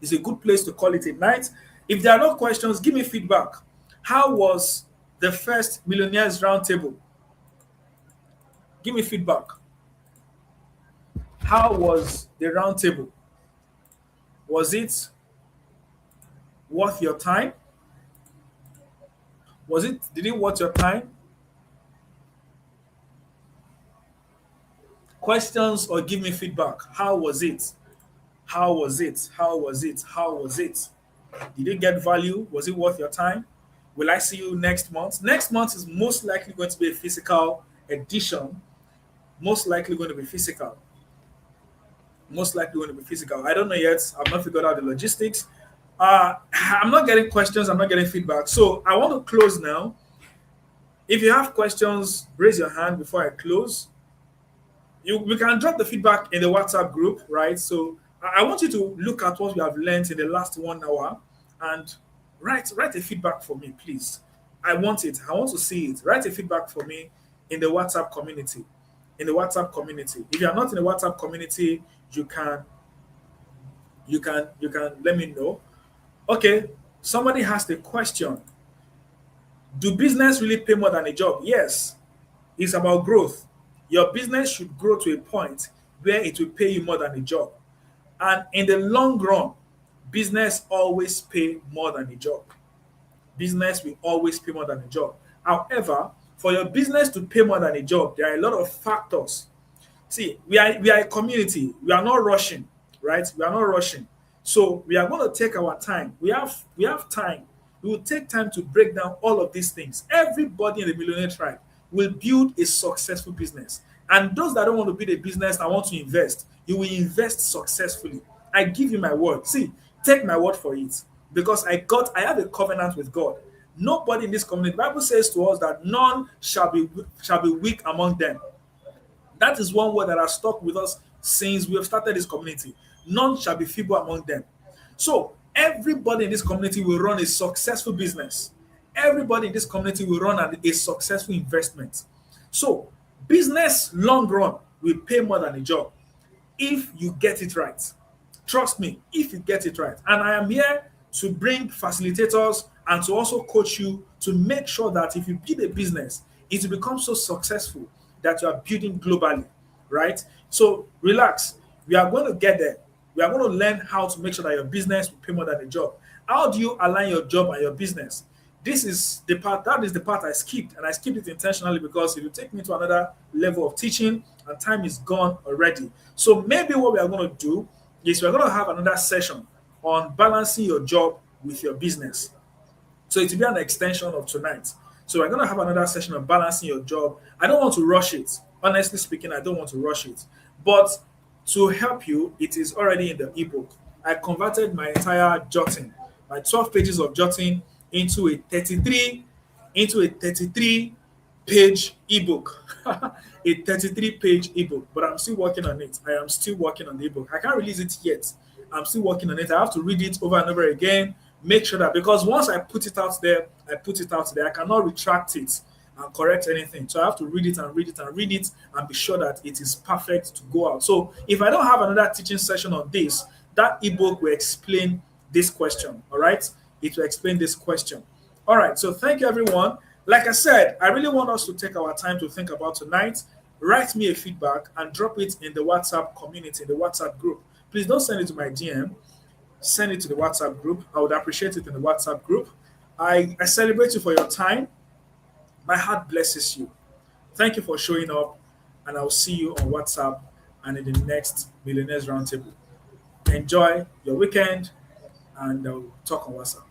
it's a good place to call it a night. If there are no questions, give me feedback. How was the first Millionaires Roundtable? Give me feedback. How was the roundtable? Was it worth your time? Did it worth your time? Questions or give me feedback. How was it? How was it? How was it? How was it? Did you get value? Was it worth your time? Will I see you next month? Next month is most likely going to be a physical edition. Most likely going to be physical. Most likely going to be physical. I don't know yet. I've not figured out the logistics. I'm not getting questions. I'm not getting feedback. So I want to close now. If you have questions, raise your hand before I close. We can drop the feedback in the WhatsApp group, right? So I want you to look at what we have learned in the last 1 hour and write a feedback for me, please. I want it. I want to see it. Write a feedback for me in the WhatsApp community. In the WhatsApp community. If you are not in the WhatsApp community, you can let me know. Okay, somebody asked a question. Do business really pay more than a job? Yes. It's about growth. Your business should grow to a point where it will pay you more than a job. And in the long run, business always pay more than a job. Business will always pay more than a job. However, for your business to pay more than a job, there are a lot of factors. See, we are a community. We are not rushing, right? We are not rushing. So we are going to take our time. We have time. We will take time to break down all of these things. Everybody in the Millionaire Tribe will build a successful business. And those that don't want to build a business that want to invest, you will invest successfully. I give you my word. See, take my word for it. Because I have a covenant with God. Nobody in this community, the Bible says to us that none shall be weak among them. That is one word that has stuck with us since we have started this community. None shall be feeble among them. So everybody in this community will run a successful business. everybody in this community will run a successful investment. So, business long run will pay more than a job if you get it right. Trust me, if you get it right. And I am here to bring facilitators and to also coach you to make sure that if you build a business, it will become so successful that you are building globally, right? So relax. We are going to get there. We are going to learn how to make sure that your business will pay more than a job. How do you align your job and your business? This is the part that is the part I skipped, and I skipped it intentionally because it will take me to another level of teaching and time is gone already. So maybe what we are going to do is we're going to have another session on balancing your job with your business. So it will be an extension of tonight. So we're going to have another session of balancing your job. I don't want to rush it. Honestly speaking, I don't want to rush it. But to help you, it is already in the ebook. I converted my entire jotting, my 12 pages of jotting into a 33 page ebook. A 33-page ebook, but I'm still working on it. I am still working on the ebook. I can't release it yet. I'm still working on it. I have to read it over and over again, make sure that because once I put it out there, I put it out there. I cannot retract it and correct anything. So I have to read it and read it and read it and be sure that it is perfect to go out. So if I don't have another teaching session on this, that ebook will explain this question. All right. It will explain this question. All right. So thank you, everyone. Like I said, I really want us to take our time to think about tonight. Write me a feedback and drop it in the WhatsApp community, in the WhatsApp group. Please don't send it to my DM. Send it to the WhatsApp group. I would appreciate it in the WhatsApp group. I celebrate you for your time. My heart blesses you. Thank you for showing up, and I'll see you on WhatsApp and in the next Millionaires Roundtable. Enjoy your weekend, and I'll talk on WhatsApp.